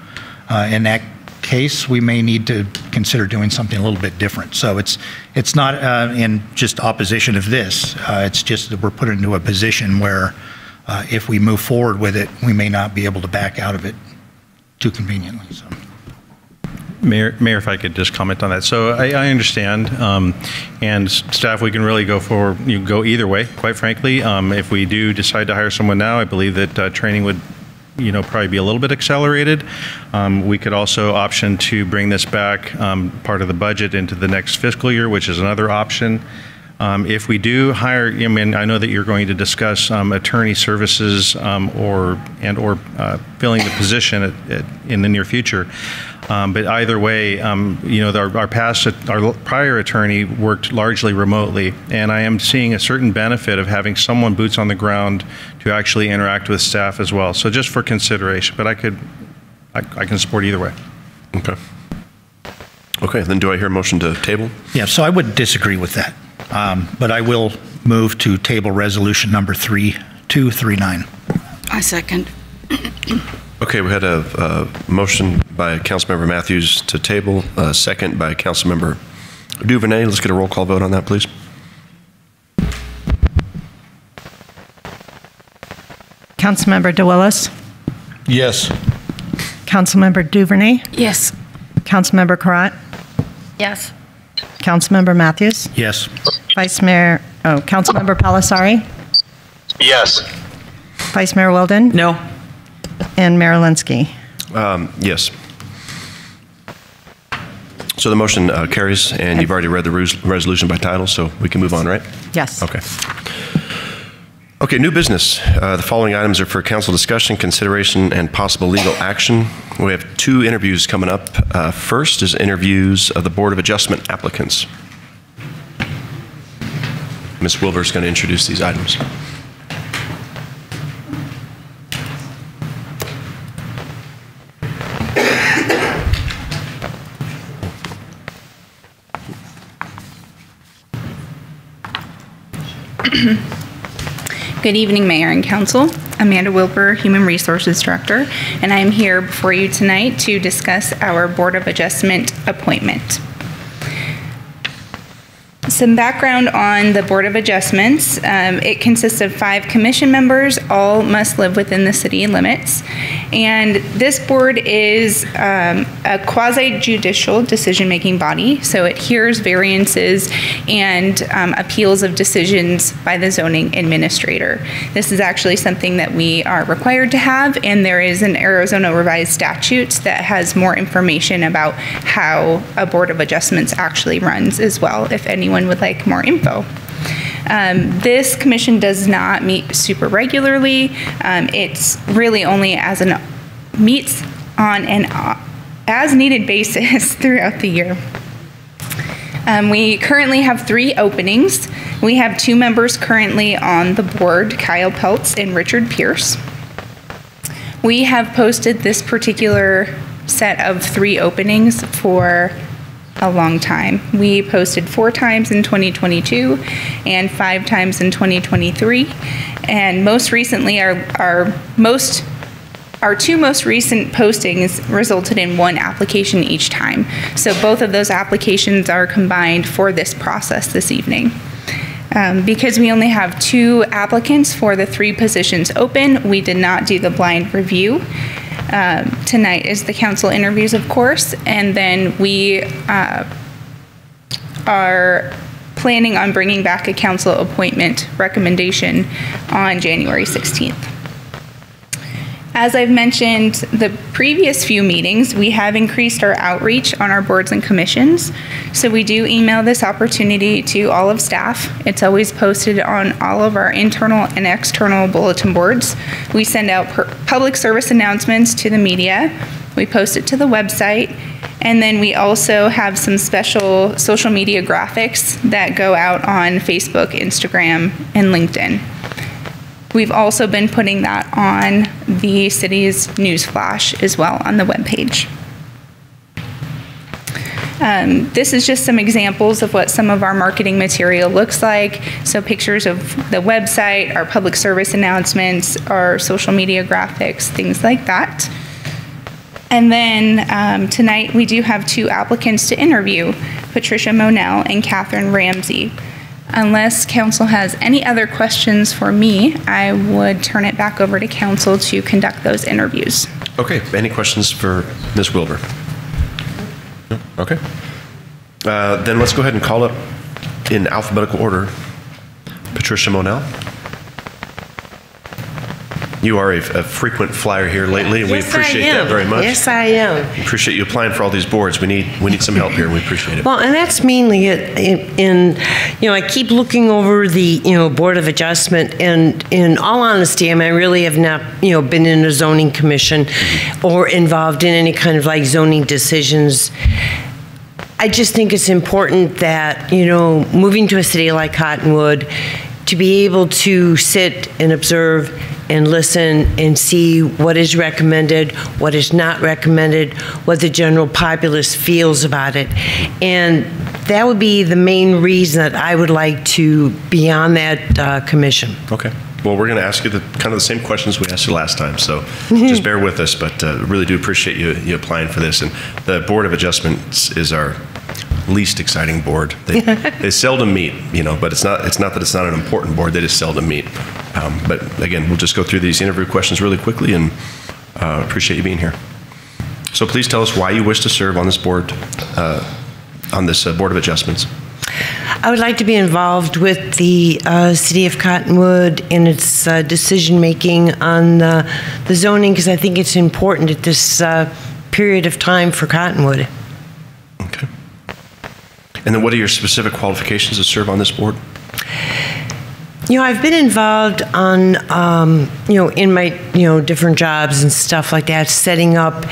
S17: In that case, we may need to consider doing something a little bit different. So it's not in just opposition of this. It's just that we're put into a position where if we move forward with it, we may not be able to back out of it too conveniently. So.
S4: Mayor, if I could just comment on that. So I understand, and staff, we can really go either way, quite frankly. If we do decide to hire someone now, I believe that training would probably be a little bit accelerated. We could also option to bring this back, part of the budget, into the next fiscal year, which is another option. If we do hire, I know that you're going to discuss attorney services or filling the position in the near future. But either way, our prior attorney worked largely remotely, and I am seeing a certain benefit of having someone boots on the ground to actually interact with staff as well. So just for consideration, but I can support either way.
S2: Okay. Okay, then do I hear a motion to table?
S17: Yeah, so I would disagree with that, but I will move to table resolution number 3239.
S18: I second.
S2: Okay, we had a motion by Councilmember Matthews to table, a second by Councilmember Duvernay. Let's get a roll call vote on that, please.
S1: Councilmember DeWillis?
S3: Yes.
S1: Councilmember Duvernay?
S18: Yes.
S1: Councilmember Karat?
S16: Yes.
S1: Councilmember Matthews?
S17: Yes.
S1: Councilmember Palisari?
S3: Yes.
S1: Vice Mayor Wilden?
S5: No.
S1: And Mayor Linsky?
S2: Yes. So the motion carries, and you've already read the resolution by title, so we can move on, right?
S1: Yes.
S2: Okay. Okay, new business. The following items are for council discussion, consideration, and possible legal action. We have 2 interviews coming up. First is interviews of the Board of Adjustment applicants. Ms. Wilbur is going to introduce these items.
S19: Good evening, Mayor and Council. Amanda Wilbur, Human Resources Director, and I am here before you tonight to discuss our Board of Adjustment appointment. Some background on the Board of Adjustments. It consists of 5 commission members. All must live within the city limits. And this board is a quasi-judicial decision-making body, so it hears variances and appeals of decisions by the zoning administrator. This is actually something that we are required to have, and there is an Arizona revised statute that has more information about how a Board of Adjustments actually runs as well, if anyone would like more info. This commission does not meet super regularly. It's really only meets on an as-needed basis throughout the year. We currently have 3 openings. We have 2 members currently on the board, Kyle Peltz and Richard Pierce. We have posted this particular set of 3 openings for a long time. We posted 4 times in 2022 and 5 times in 2023. And most recently, our 2 most recent postings resulted in 1 application each time. So both of those applications are combined for this process this evening. Because we only have 2 applicants for the 3 positions open, we did not do the blind review. Tonight is the council interviews, of course, and then we are planning on bringing back a council appointment recommendation on January 16th. As I've mentioned the previous few meetings, we have increased our outreach on our boards and commissions. So we do email this opportunity to all of staff. It's always posted on all of our internal and external bulletin boards. We send out public service announcements to the media. We post it to the website. And then we also have some special social media graphics that go out on Facebook, Instagram, and LinkedIn. We've also been putting that on the city's news flash as well on the webpage. This is just some examples of what some of our marketing material looks like. So pictures of the website, our public service announcements, our social media graphics, things like that. And then tonight we do have 2 applicants to interview, Patricia Monell and Catherine Ramsey. Unless council has any other questions for me, I would turn it back over to council to conduct those interviews.
S2: Okay, any questions for Ms. Wilbur? No? Okay. Then let's go ahead and call up in alphabetical order. Patricia Monell. You are a frequent flyer here lately, and we appreciate that very much.
S20: Yes, I am.
S2: We appreciate you applying for all these boards. We need some help here, and we appreciate it.
S20: Well, and that's mainly I keep looking over the, Board of Adjustment, and in all honesty, I really have not, been in a zoning commission or involved in any kind of zoning decisions. I just think it's important that, moving to a city like Cottonwood, to be able to sit and observe and listen and see what is recommended, what is not recommended, what the general populace feels about it. And that would be the main reason that I would like to be on that commission.
S2: Okay. Well, we're going to ask you kind of the same questions we asked you last time, so just bear with us, but really do appreciate you applying for this. And the Board of Adjustments is our least exciting board. They seldom meet, but it's not that it's not an important board, they just seldom meet. But again, we'll just go through these interview questions really quickly, and appreciate you being here. So please tell us why you wish to serve on this board, Board of Adjustments.
S20: I would like to be involved with the City of Cottonwood in its decision-making on the zoning, because I think it's important at this period of time for Cottonwood.
S2: Okay. And then what are your specific qualifications to serve on this board?
S20: I've been involved on, in my, different jobs and stuff like that, setting up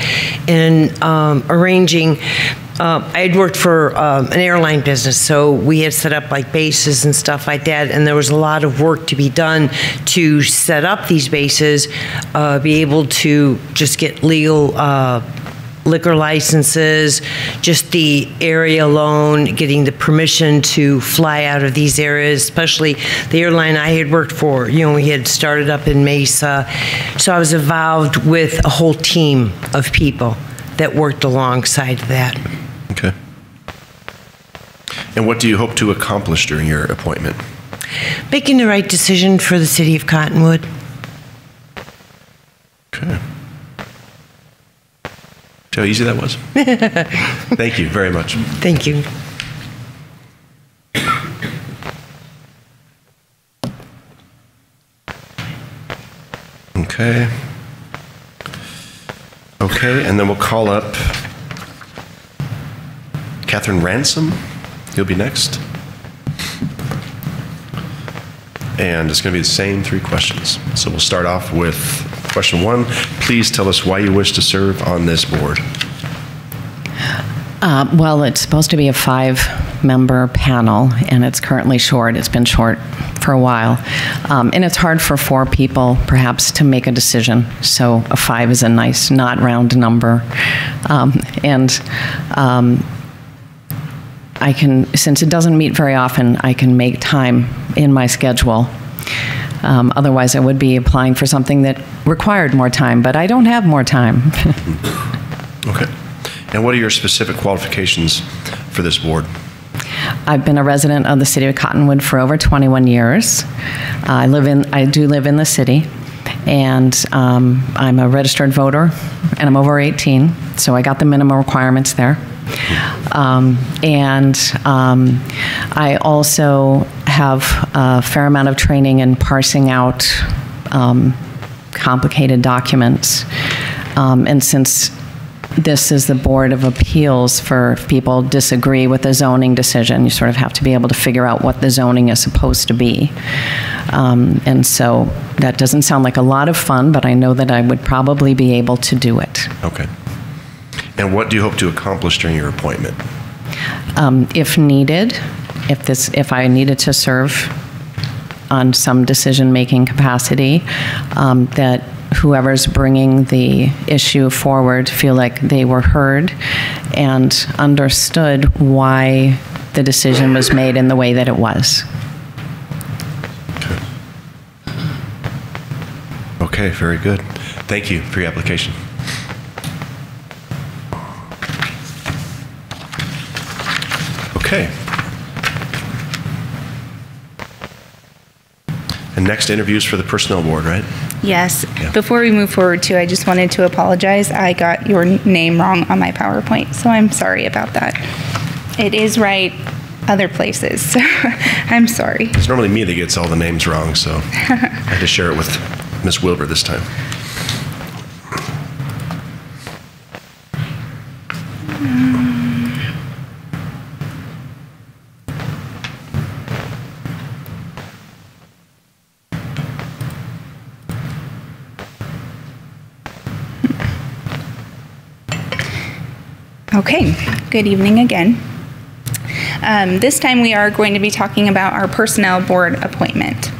S20: and arranging. I had worked for an airline business, so we had set up like bases and stuff like that, and there was a lot of work to be done to set up these bases, be able to just get legal liquor licenses, just the area alone, getting the permission to fly out of these areas, especially the airline I had worked for. We had started up in Mesa. So I was involved with a whole team of people that worked alongside that.
S2: Okay. And what do you hope to accomplish during your appointment?
S20: Making the right decision for the city of Cottonwood.
S2: Okay. See how easy that was? Thank you very much.
S20: Thank you.
S2: Okay. Okay, and then we'll call up Catherine Ransom. You'll be next. And it's going to be the same 3 questions. So we'll start off with question 1. Please tell us why you wish to serve on this board.
S12: Well, it's supposed to be a 5-member panel, and it's currently short. It's been short for a while. And it's hard for 4 people, perhaps, to make a decision. So a 5 is a nice, not round number. I can, since it doesn't meet very often, I can make time in my schedule. Otherwise, I would be applying for something that required more time, but I don't have more time.
S2: Okay. And what are your specific qualifications for this board?
S12: I've been a resident of the city of Cottonwood for over 21 years. I do live in the city, and I'm a registered voter, and I'm over 18, so I got the minimum requirements there. I also have a fair amount of training in parsing out complicated documents. And since this is the Board of Appeals, for if people disagree with the zoning decision, you sort of have to be able to figure out what the zoning is supposed to be. And so that doesn't sound like a lot of fun, but I know that I would probably be able to do it.
S2: Okay. And what do you hope to accomplish during your appointment?
S12: If needed, if I needed to serve on some decision-making capacity, that whoever's bringing the issue forward feel like they were heard and understood why the decision was made in the way that it was.
S2: Okay, very good. Thank you for your application. Okay. And next interviews for the Personnel Board, right?
S19: Yes.
S2: Yeah.
S19: Before we move forward too, I just wanted to apologize. I got your name wrong on my PowerPoint, so I'm sorry about that. It is right other places, so I'm sorry.
S2: It's normally me that gets all the names wrong, so I had to share it with Ms. Wilbur this time.
S19: Okay, good evening again. This time we are going to be talking about our Personnel Board appointment.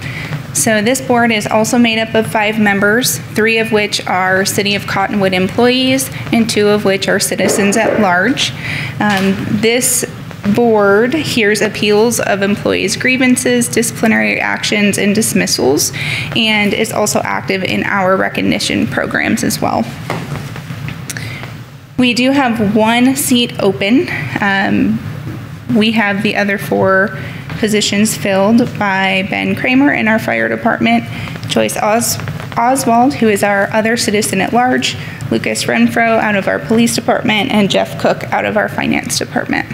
S19: So this board is also made up of 5 members, 3 of which are City of Cottonwood employees and 2 of which are citizens at large. This board hears appeals of employees' grievances, disciplinary actions, and dismissals, and is also active in our recognition programs as well. We do have 1 seat open. We have the other 4 positions filled by Ben Kramer in our fire department, Joyce Oswald, who is our other citizen at large, Lucas Renfro out of our police department, and Jeff Cook out of our finance department.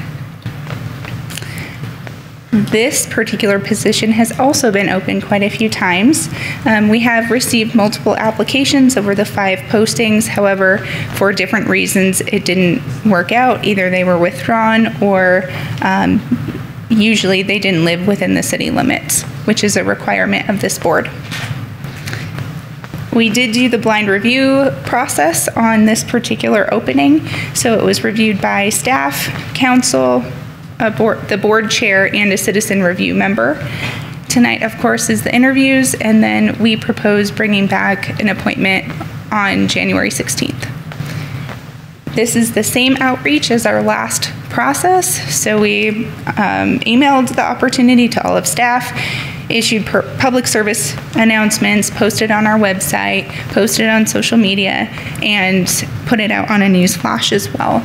S19: This particular position has also been open quite a few times. We have received multiple applications over the 5 postings. However, for different reasons, it didn't work out. Either they were withdrawn or usually they didn't live within the city limits, which is a requirement of this board. We did do the blind review process on this particular opening. So it was reviewed by staff, council, the board chair, and a citizen review member. Tonight, of course, is the interviews, and then we propose bringing back an appointment on January 16th. This is the same outreach as our last process. So we emailed the opportunity to all of staff, issued public service announcements, posted on our website, posted on social media, and put it out on a news flash as well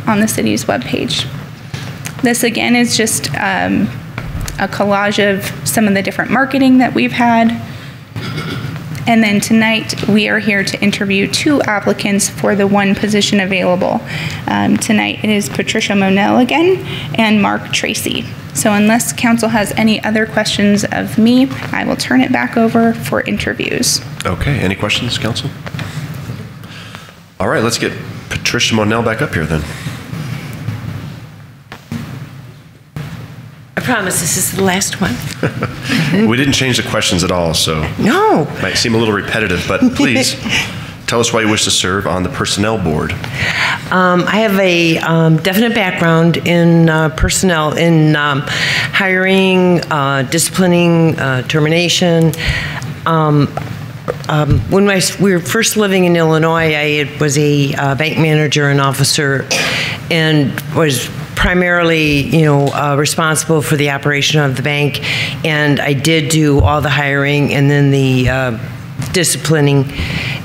S19: on the city's webpage. This again is just a collage of some of the different marketing that we've had. And then tonight we are here to interview 2 applicants for the 1 position available. Tonight it is Patricia Monell again and Mark Tracy. So unless council has any other questions of me, I will turn it back over for interviews.
S2: Okay, any questions, council? All right, let's get Patricia Monell back up here then.
S20: I promise this is the last one.
S2: We didn't change the questions at all, so.
S20: No.
S2: Might seem a little repetitive, but please tell us why you wish to serve on the Personnel Board.
S20: I have a definite background in personnel, in hiring, disciplining, termination. When we were first living in Illinois, I was a bank manager and officer, and was primarily, responsible for the operation of the bank. And I did do all the hiring and then the disciplining.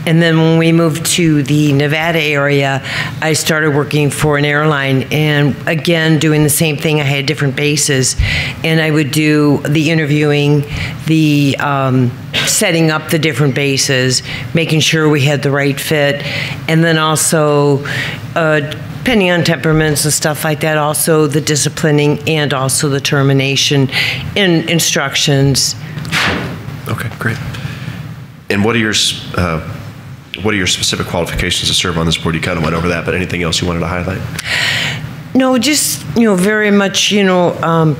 S20: And then when we moved to the Nevada area, I started working for an airline, and again, doing the same thing. I had different bases, and I would do the interviewing, the setting up the different bases, making sure we had the right fit, and then also, depending on temperaments and stuff like that, also the disciplining and also the termination and instructions.
S2: Okay, great. And what are your specific qualifications to serve on this board? You kind of went over that, but anything else you wanted to highlight?
S20: No, just, very much, in the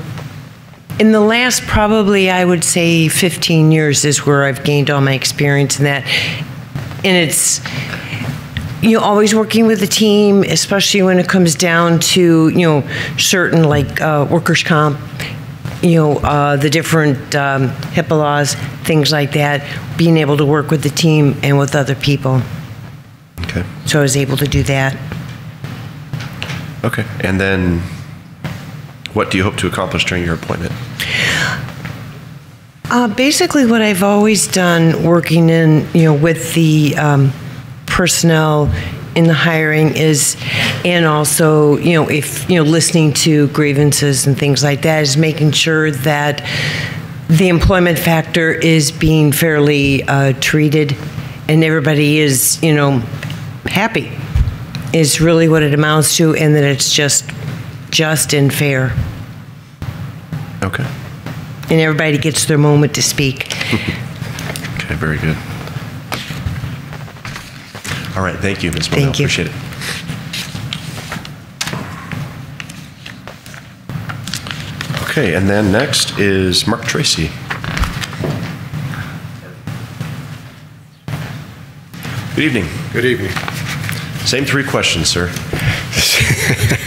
S20: last, probably, I would say 15 years is where I've gained all my experience in that. And it's, always working with a team, especially when it comes down to, certain like workers' comp, the different HIPAA laws, things like that, being able to work with the team and with other people.
S2: Okay.
S20: So I was able to do that.
S2: Okay. And then what do you hope to accomplish during your appointment?
S20: Basically what I've always done working in, with the personnel in the hiring is, and also, if, listening to grievances and things like that, is making sure that the employment factor is being fairly treated and everybody is, happy, is really what it amounts to, and that it's just and fair.
S2: Okay.
S20: And everybody gets their moment to speak.
S2: Okay, very good. All right, thank you, Ms. Monell.
S20: Thank you.
S2: Appreciate it. Okay, and then next is Mark Tracy. Good evening.
S21: Good evening.
S2: Same 3 questions, sir.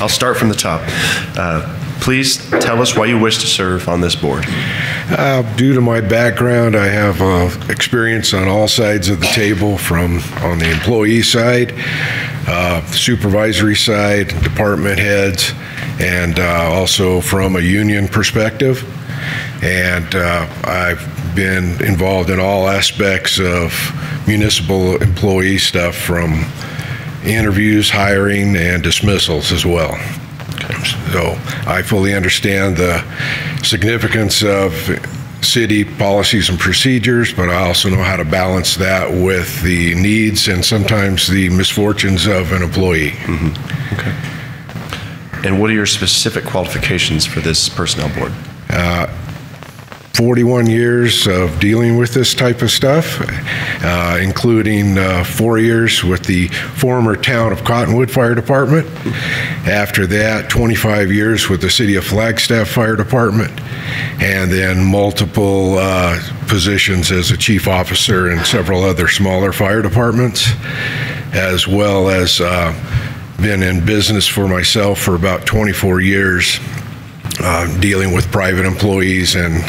S2: I'll start from the top. Please tell us why you wish to serve on this board.
S21: Due to my background, I have experience on all sides of the table, from on the employee side, supervisory side, department heads, and also from a union perspective. And I've been involved in all aspects of municipal employee stuff, from interviews, hiring, and dismissals as well. So I fully understand the significance of city policies and procedures, but I also know how to balance that with the needs and sometimes the misfortunes of an employee.
S2: Mm-hmm. Okay. And what are your specific qualifications for this personnel board?
S21: 41 years of dealing with this type of stuff, including 4 years with the former town of Cottonwood Fire Department. After that, 25 years with the City of Flagstaff Fire Department, and then multiple positions as a chief officer in several other smaller fire departments, as well as been in business for myself for about 24 years. Dealing with private employees and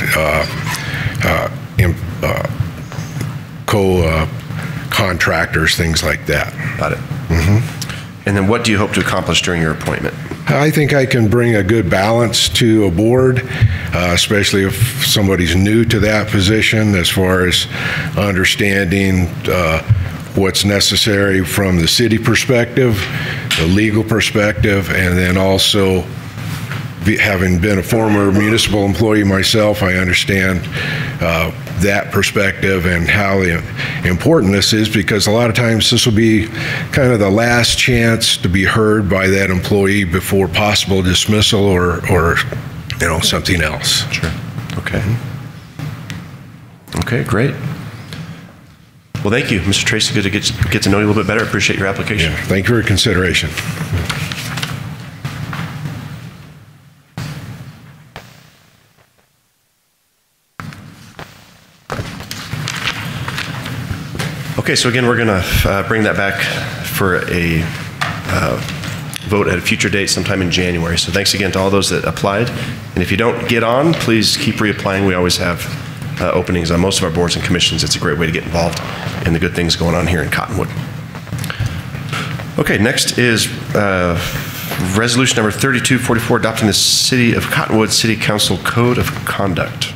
S21: co-contractors, things like that.
S2: Got it. And then what do you hope to accomplish during your appointment?
S21: I think I can bring a good balance to a board, especially if somebody's new to that position, as far as understanding what's necessary from the city perspective, the legal perspective, and then also having been a former municipal employee myself, I understand that perspective and how important this is, because a lot of times this will be kind of the last chance to be heard by that employee before possible dismissal or you know, something else.
S2: Sure. Okay. Okay, great. Well, thank you, Mr. Tracy. Good to get to know you a little bit better. Appreciate your application.
S21: Yeah, thank you for your consideration.
S2: Okay, so again, we're going to bring that back for a vote at a future date sometime in January. So thanks again to all those that applied. And if you don't get on, please keep reapplying. We always have openings on most of our boards and commissions. It's a great way to get involved in the good things going on here in Cottonwood. Okay, next is resolution number 3244, adopting the City of Cottonwood City Council Code of Conduct.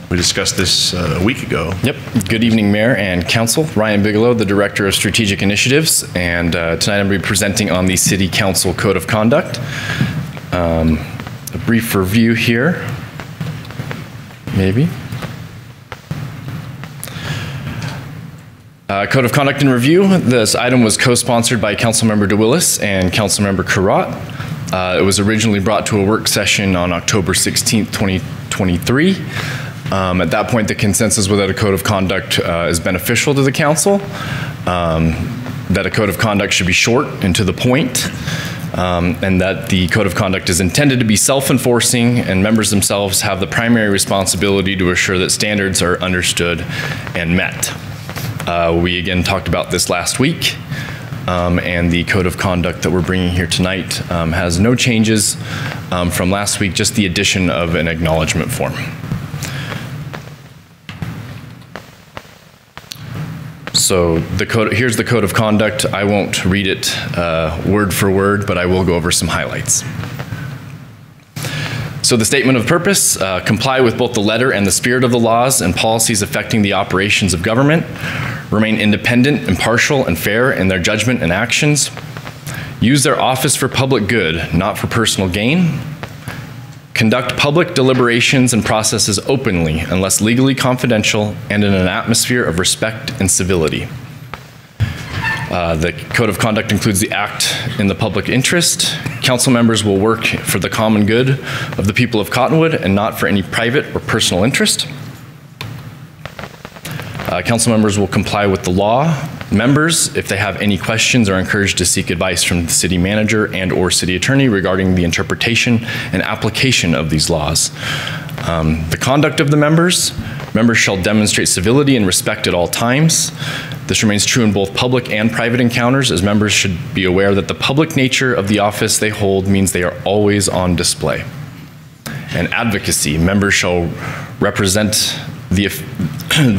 S2: We discussed this a week ago.
S6: Yep. Good evening, Mayor and Council. Ryan Bigelow, the Director of Strategic Initiatives, and tonight I'm going to be presenting on the City Council Code of Conduct. A brief review here, maybe. Code of Conduct and Review. This item was co-sponsored by Councilmember DeWillis and Councilmember Carrot. It was originally brought to a work session on October 16th, 2023. At that point, the consensus was that a code of conduct is beneficial to the council, that a code of conduct should be short and to the point, and that the code of conduct is intended to be self-enforcing, and members themselves have the primary responsibility to assure that standards are understood and met. We again talked about this last week, and the code of conduct that we're bringing here tonight has no changes from last week, just the addition of an acknowledgement form. So here's the code of conduct. I won't read it word for word, but I will go over some highlights. So the statement of purpose, comply with both the letter and the spirit of the laws and policies affecting the operations of government, remain independent, impartial, and fair in their judgment and actions, use their office for public good, not for personal gain, conduct public deliberations and processes openly unless legally confidential and in an atmosphere of respect and civility. The code of conduct includes the act in the public interest. Council members will work for the common good of the people of Cottonwood and not for any private or personal interest. Council members will comply with the law. Members, if they have any questions, are encouraged to seek advice from the city manager and/or city attorney regarding the interpretation and application of these laws. The conduct of the members shall demonstrate civility and respect at all times. This remains true in both public and private encounters, as members should be aware that the public nature of the office they hold means they are always on display. And advocacy, members shall represent the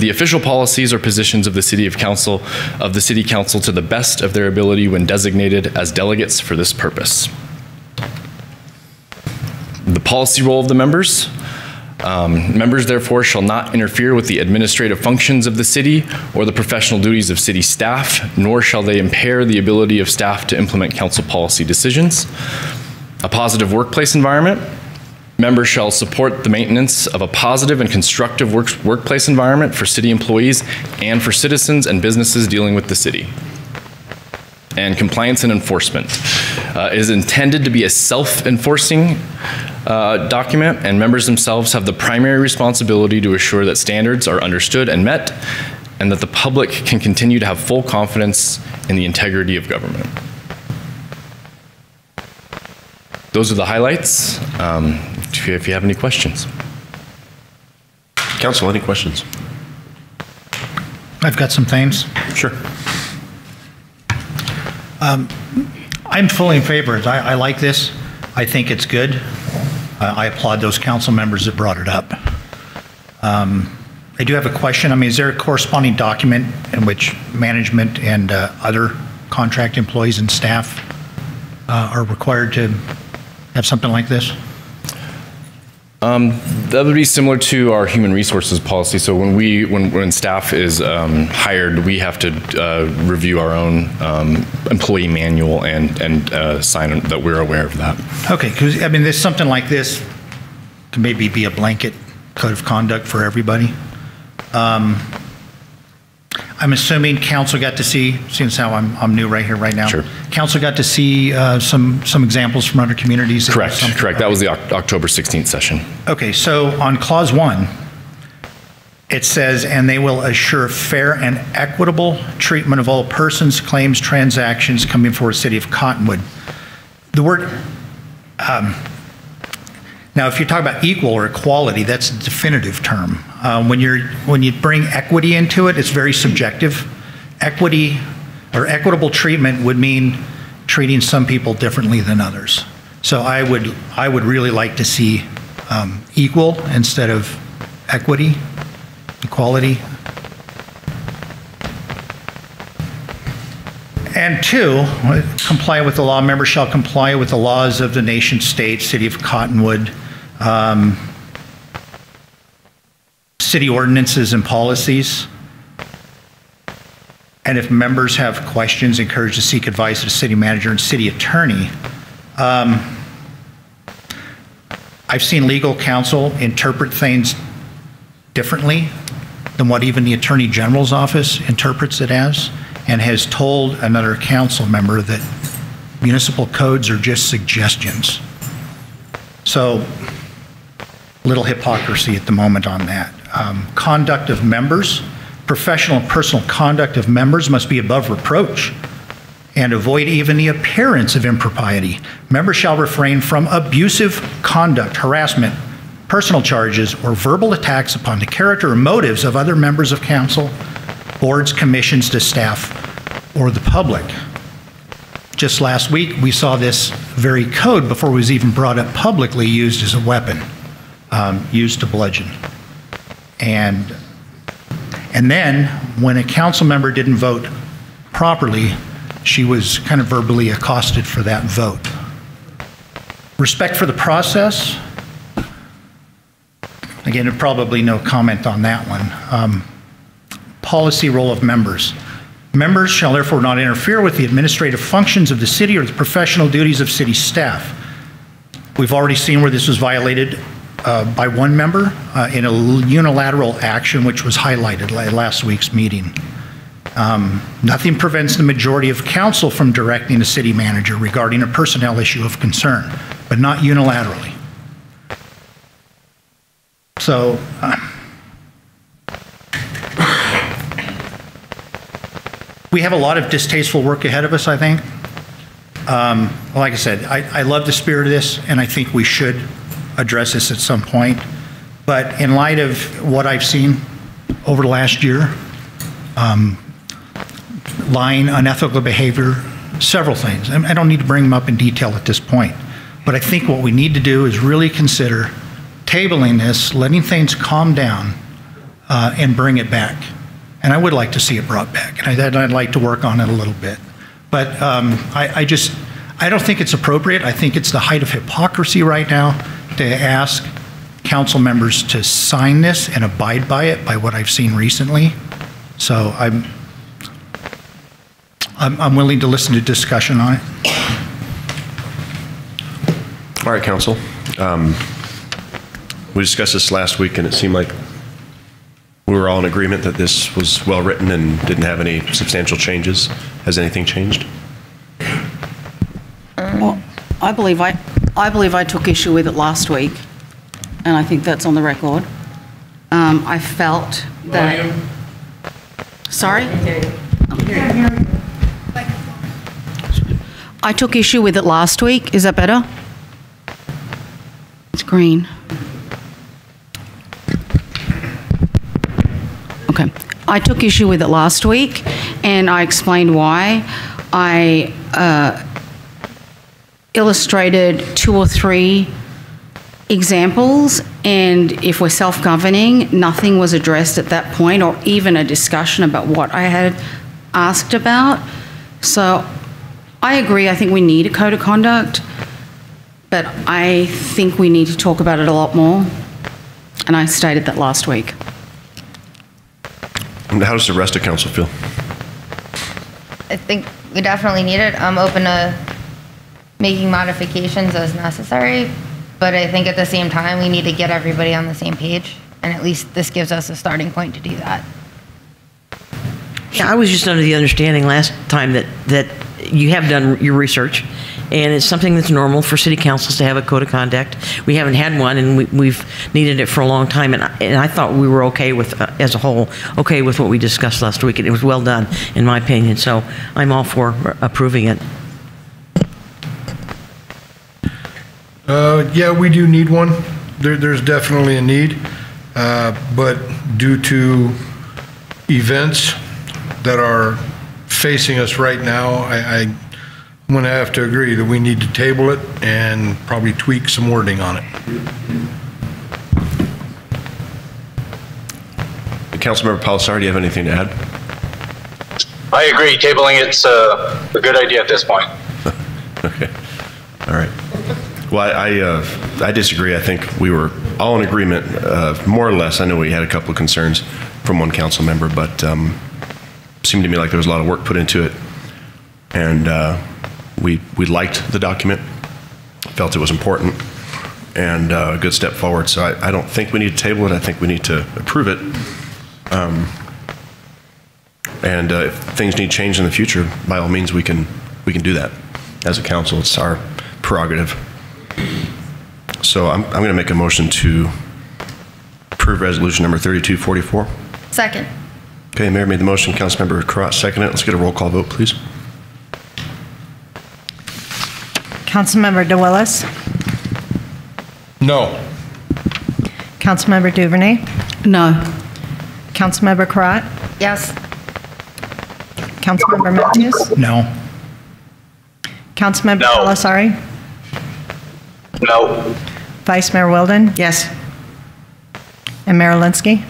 S6: official policies or positions of the City Council to the best of their ability when designated as delegates for this purpose. The policy role of the members. Members, therefore, shall not interfere with the administrative functions of the city or the professional duties of city staff, nor shall they impair the ability of staff to implement council policy decisions. A positive workplace environment. Members shall support the maintenance of a positive and constructive workplace environment for city employees and for citizens and businesses dealing with the city. And compliance and enforcement is intended to be a self-enforcing document, and members themselves have the primary responsibility to assure that standards are understood and met, and that the public can continue to have full confidence in the integrity of government. Those are the highlights. If you have any questions.
S2: Council, any questions?
S17: I've got some things.
S2: Sure.
S17: I'm fully in favor. I like this. I think it's good. I applaud those council members that brought it up. I do have a question. I mean, is there a corresponding document in which management and other contract employees and staff are required to have something like this?
S6: That would be similar to our human resources policy. So when staff is hired, we have to review our own employee manual and sign that we're aware of that.
S17: Okay, because I mean, there's something like this can maybe be a blanket code of conduct for everybody. I'm assuming council got to see, since how I'm new right here, right now.
S6: Sure.
S17: Council got to see some examples from other communities.
S6: Correct. That was the October 16th session.
S17: Okay, so on clause 1, it says, and they will assure fair and equitable treatment of all persons, claims, transactions coming before the city of Cottonwood. The word, now if you talk about equal or equality, that's a definitive term. When you bring equity into it, it's very subjective. Equity or equitable treatment would mean treating some people differently than others. So I would really like to see equal instead of equity, equality. And 2, comply with the law. Members shall comply with the laws of the nation state, city of Cottonwood, city ordinances and policies. And if members have questions, encouraged to seek advice of the city manager and city attorney. I've seen legal counsel interpret things differently than what even the Attorney General's office interprets it as, and has told another council member that municipal codes are just suggestions. So, little hypocrisy at the moment on that. Conduct of members, professional and personal conduct of members must be above reproach and avoid even the appearance of impropriety. Members shall refrain from abusive conduct, harassment, personal charges, or verbal attacks upon the character or motives of other members of council, boards, commissions, to staff, or the public. Just last week, we saw this very code, before it was even brought up publicly, used as a weapon, used to bludgeon. And then, when a council member didn't vote properly, she was kind of verbally accosted for that vote. Respect for the process. Again, probably no comment on that one. Policy role of members. Members shall therefore not interfere with the administrative functions of the city or the professional duties of city staff. We've already seen where this was violated by one member in a unilateral action, which was highlighted at last week's meeting. Nothing prevents the majority of council from directing the city manager regarding a personnel issue of concern, but not unilaterally. So, we have a lot of distasteful work ahead of us, I think. Like I said, I love the spirit of this, and I think we should address this at some point. But in light of what I've seen over the last year, lying, unethical behavior, several things. I don't need to bring them up in detail at this point. But I think what we need to do is really consider tabling this, letting things calm down, and bring it back. And I would like to see it brought back. And I'd like to work on it a little bit. But I don't think it's appropriate. I think it's the height of hypocrisy right now to ask council members to sign this and abide by it, by what I've seen recently. So I'm willing to listen to discussion on it.
S2: All right, council. We discussed this last week, and it seemed like we were all in agreement that this was well written and didn't have any substantial changes. Has anything changed?
S18: Well, I believe I believe I took issue with it last week, and I think that's on the record. I felt that... Sorry? I took issue with it last week. Is that better? It's green. Okay. I took issue with it last week, and I explained why. I illustrated 2 or 3 examples, and if we're self-governing, nothing was addressed at that point, or even a discussion about what I had asked about. So I agree, I think we need a code of conduct, but I think we need to talk about it a lot more, and I stated that last week.
S2: And how does the rest of council feel?
S16: I think we definitely need it. I'm open to making modifications as necessary, but I think at the same time, we need to get everybody on the same page, and at least this gives us a starting point to do that.
S5: Yeah, I was just under the understanding last time that you have done your research, and it's something that's normal for city councils to have a code of conduct. We haven't had one, and we've needed it for a long time, and I thought we were okay with, as a whole, okay with what we discussed last week, and it was well done, in my opinion, so I'm all for approving it.
S3: Yeah, we do need one. There's definitely a need, but due to events that are facing us right now, I'm going to have to agree that we need to table it and probably tweak some wording on it.
S2: Councilmember Palisari, do you have anything to add?
S7: I agree. Tabling it's a good idea at this point.
S2: Okay. All right. Well, I disagree. I think we were all in agreement, more or less. I know we had a couple of concerns from one council member, but it seemed to me like there was a lot of work put into it. And we liked the document, felt it was important, and a good step forward. So I don't think we need to table it. I think we need to approve it. And if things need change in the future, by all means, we can do that. As a council, it's our prerogative. So I'm going to make a motion to approve resolution number 3244.
S16: Second.
S2: Okay, Mayor made the motion. Councilmember Carrot seconded it. Let's get a roll call vote, please.
S1: Councilmember DeWillis?
S3: No.
S1: Councilmember Duvernay?
S18: No.
S1: Councilmember Carrot?
S16: Yes.
S1: Councilmember Matthews?
S17: No.
S1: Councilmember Palisari?
S7: No.
S1: Vice Mayor Wilden?
S5: Yes.
S1: And Mayor Linsky?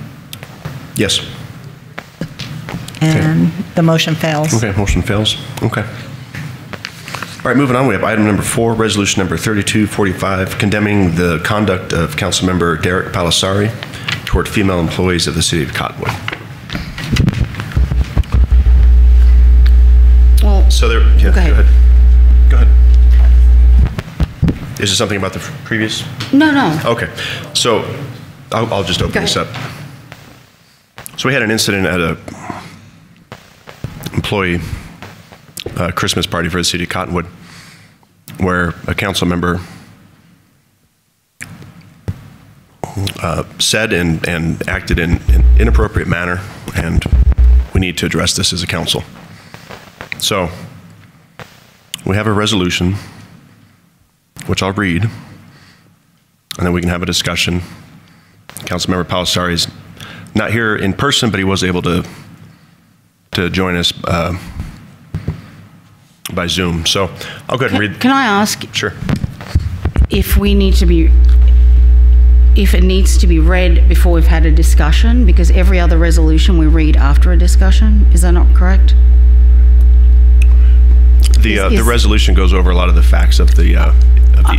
S2: Yes.
S1: And the motion fails.
S2: Okay, motion fails. Okay. All right, moving on, we have item number 4, resolution number 3245, condemning the conduct of Councilmember Derek Palisari toward female employees of the city of Cottonwood.
S18: Well,
S2: so there, yeah,
S18: go ahead.
S2: Go ahead. Is there something about the previous?
S18: No, no.
S2: Okay, so I'll just open this up. So we had an incident at a employee Christmas party for the city of Cottonwood, where a council member said and acted in an inappropriate manner, and we need to address this as a council. So we have a resolution, which I'll read, and then we can have a discussion. Councilmember Palisari is not here in person, but he was able to join us by Zoom. So I'll go ahead and read.
S18: Can I ask?
S2: Sure.
S18: If it needs to be read before we've had a discussion, because every other resolution we read after a discussion, is that not correct?
S2: The resolution goes over a lot of the facts of the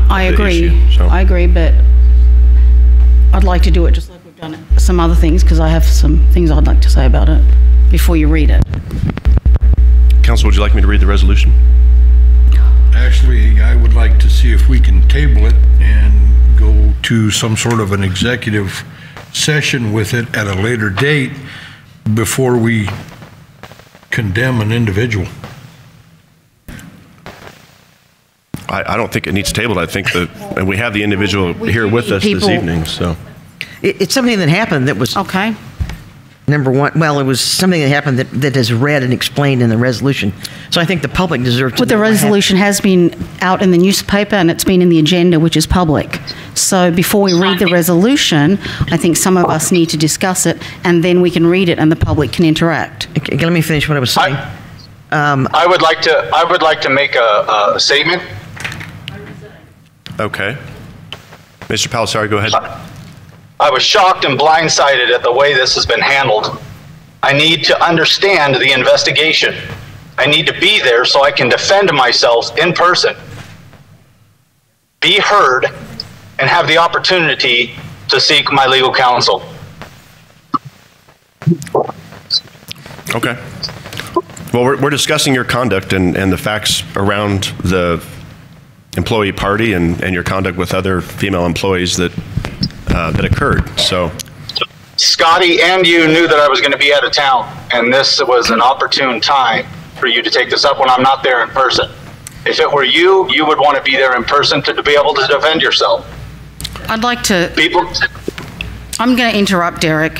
S18: I agree.
S2: Issue, so.
S18: I agree, but I'd like to do it just like we've done it. Some other things, because I have some things I'd like to say about it before you read it.
S2: Council, would you like me to read the resolution?
S3: Actually, I would like to see if we can table it and go to some sort of an executive session with it at a later date before we condemn an individual.
S2: I don't think it needs tabled. I think and we have the individual here with us this evening, so.
S5: It's something that happened that was.
S1: Okay.
S5: Number one, well, it was something that happened that is read and explained in the resolution. So I think the public deserves to
S8: Well, the
S5: know what
S8: resolution has been out in the newspaper and it's been in the agenda, which is public. So before we read the resolution, I think some of us need to discuss it and then we can read it and the public can interact.
S5: Okay, let me finish what I was saying.
S7: I would like to make a statement.
S2: Okay. Mr. Palisari, go ahead.
S7: I was shocked and blindsided at the way this has been handled. I need to understand the investigation. I need to be there so I can defend myself in person, be heard, and have the opportunity to seek my legal counsel.
S2: Okay. Well, we're discussing your conduct and the facts around the employee party and your conduct with other female employees that occurred. So,
S7: Scotty and you knew that I was going to be out of town, and this was an opportune time for you to take this up when I'm not there in person. If it were you, you would want to be there in person to be able to defend yourself.
S1: I'd like to.
S7: People.
S1: I'm going to interrupt Derek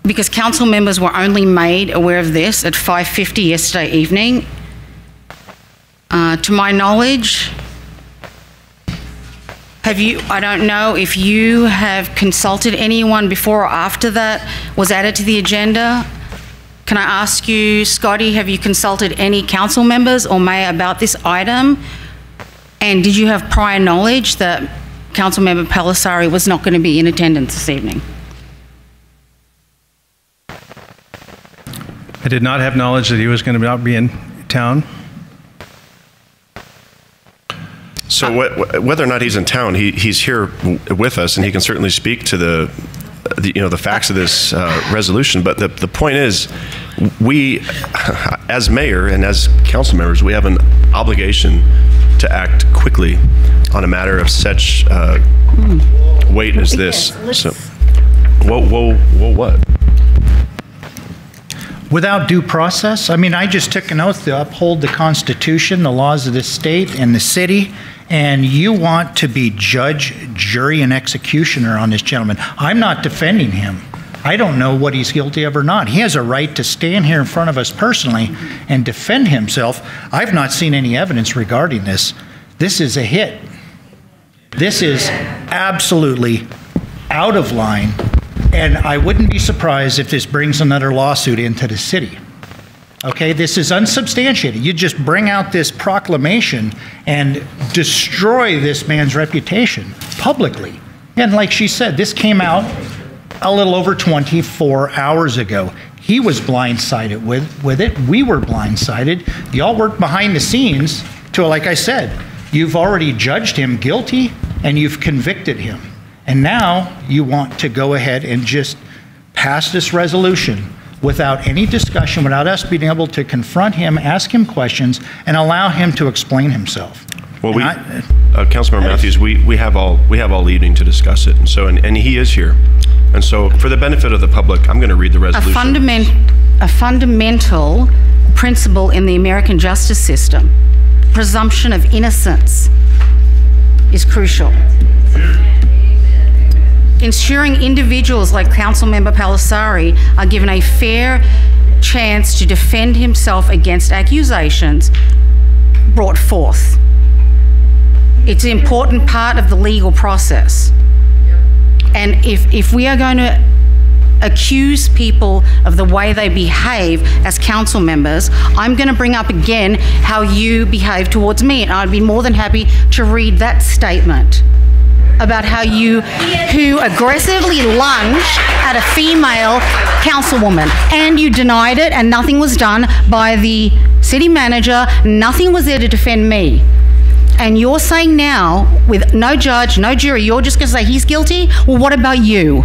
S1: because council members were only made aware of this at 5:50 yesterday evening. To my knowledge, I don't know if you have consulted anyone before or after that was added to the agenda. Can I ask you, Scotty, have you consulted any council members or mayor about this item? And did you have prior knowledge that Councilmember Palisari was not going to be in attendance this evening?
S4: I did not have knowledge that he was going to not be in town.
S2: So whether or not he's in town, he's here with us, and he can certainly speak to the facts of this resolution. But the point is, we, as mayor and as council members, we have an obligation to act quickly on a matter of such weight as this. So, whoa, what?
S17: Without due process? I mean, I just took an oath to uphold the Constitution, the laws of the state and the city, and you want to be judge, jury, and executioner on this gentleman. I'm not defending him. I don't know what he's guilty of or not. He has a right to stand here in front of us personally and defend himself. I've not seen any evidence regarding this. This is a hit. This is absolutely out of line, and I wouldn't be surprised if this brings another lawsuit into the city. Okay, this is unsubstantiated. You just bring out this proclamation and destroy this man's reputation publicly. And like she said, this came out a little over 24 hours ago. He was blindsided with it. We were blindsided. Y'all worked behind the scenes to, like I said, you've already judged him guilty and you've convicted him. And now you want to go ahead and just pass this resolution without any discussion, without us being able to confront him, ask him questions, and allow him to explain himself.
S2: Well, Councilmember Matthews, we have all evening to discuss it, and so and he is here, and so for the benefit of the public, I'm going to read the resolution.
S1: A fundamental principle in the American justice system, presumption of innocence, is crucial. Ensuring individuals like Councilmember Palisari are given a fair chance to defend himself against accusations brought forth. It's an important part of the legal process. And if we are going to accuse people of the way they behave as council members, I'm going to bring up again how you behave towards me, and I'd be more than happy to read that statement about how who aggressively lunged at a female councilwoman, and you denied it, and nothing was done by the city manager, nothing was there to defend me. And you're saying now, with no judge, no jury, you're just going to say he's guilty? Well, what about you?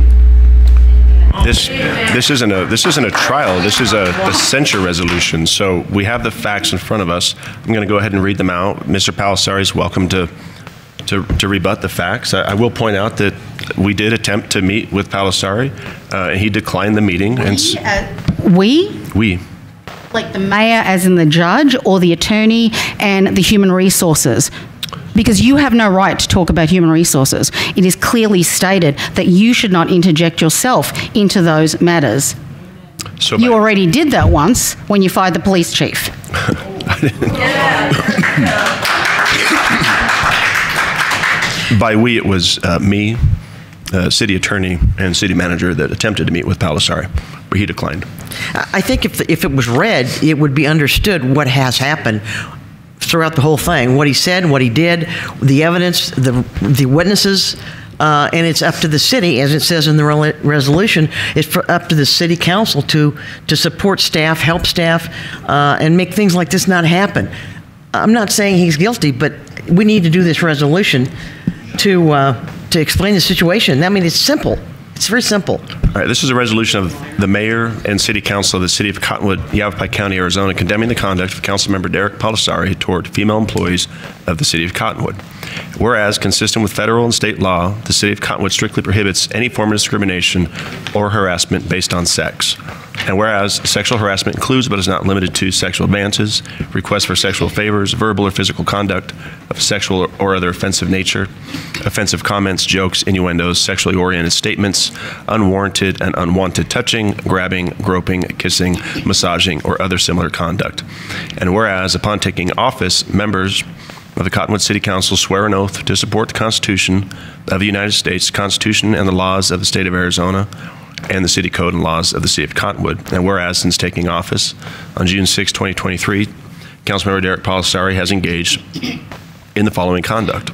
S2: This isn't a trial. This is a censure resolution. So we have the facts in front of us. I'm going to go ahead and read them out. Mr. Palisari is welcome to rebut the facts. I will point out that we did attempt to meet with Palisari, and he declined the meeting.
S1: We?
S2: We.
S8: Like the mayor as in the judge, or the attorney and the human resources? Because you have no right to talk about human resources. It is clearly stated that you should not interject yourself into those matters.
S2: So
S8: you already did that once when you fired the police chief.
S2: By we, it was me, city attorney, and city manager that attempted to meet with Palisari, but he declined.
S5: I think if it was read, it would be understood what has happened throughout the whole thing, what he said, what he did, the evidence, the witnesses, and it's up to the city, as it says in the resolution, it's up to the city council to support staff, help staff, and make things like this not happen. I'm not saying he's guilty, but we need to do this resolution to explain the situation. I mean, it's simple. It's very simple.
S2: All right, this is a resolution of the mayor and city council of the city of Cottonwood, Yavapai County, Arizona, condemning the conduct of Councilmember Derek Palisari toward female employees of the city of Cottonwood. Whereas, consistent with federal and state law, the city of Cottonwood strictly prohibits any form of discrimination or harassment based on sex. And whereas sexual harassment includes but is not limited to sexual advances, requests for sexual favors, verbal or physical conduct of sexual or other offensive nature, offensive comments, jokes, innuendos, sexually oriented statements, unwarranted and unwanted touching, grabbing, groping, kissing, massaging, or other similar conduct. And whereas upon taking office, members of the Cottonwood City Council swear an oath to support the Constitution of the United States, Constitution and the laws of the state of Arizona, and the city code and laws of the city of Cottonwood. And whereas since taking office on June 6, 2023, Councilmember Derek Palisari has engaged in the following conduct.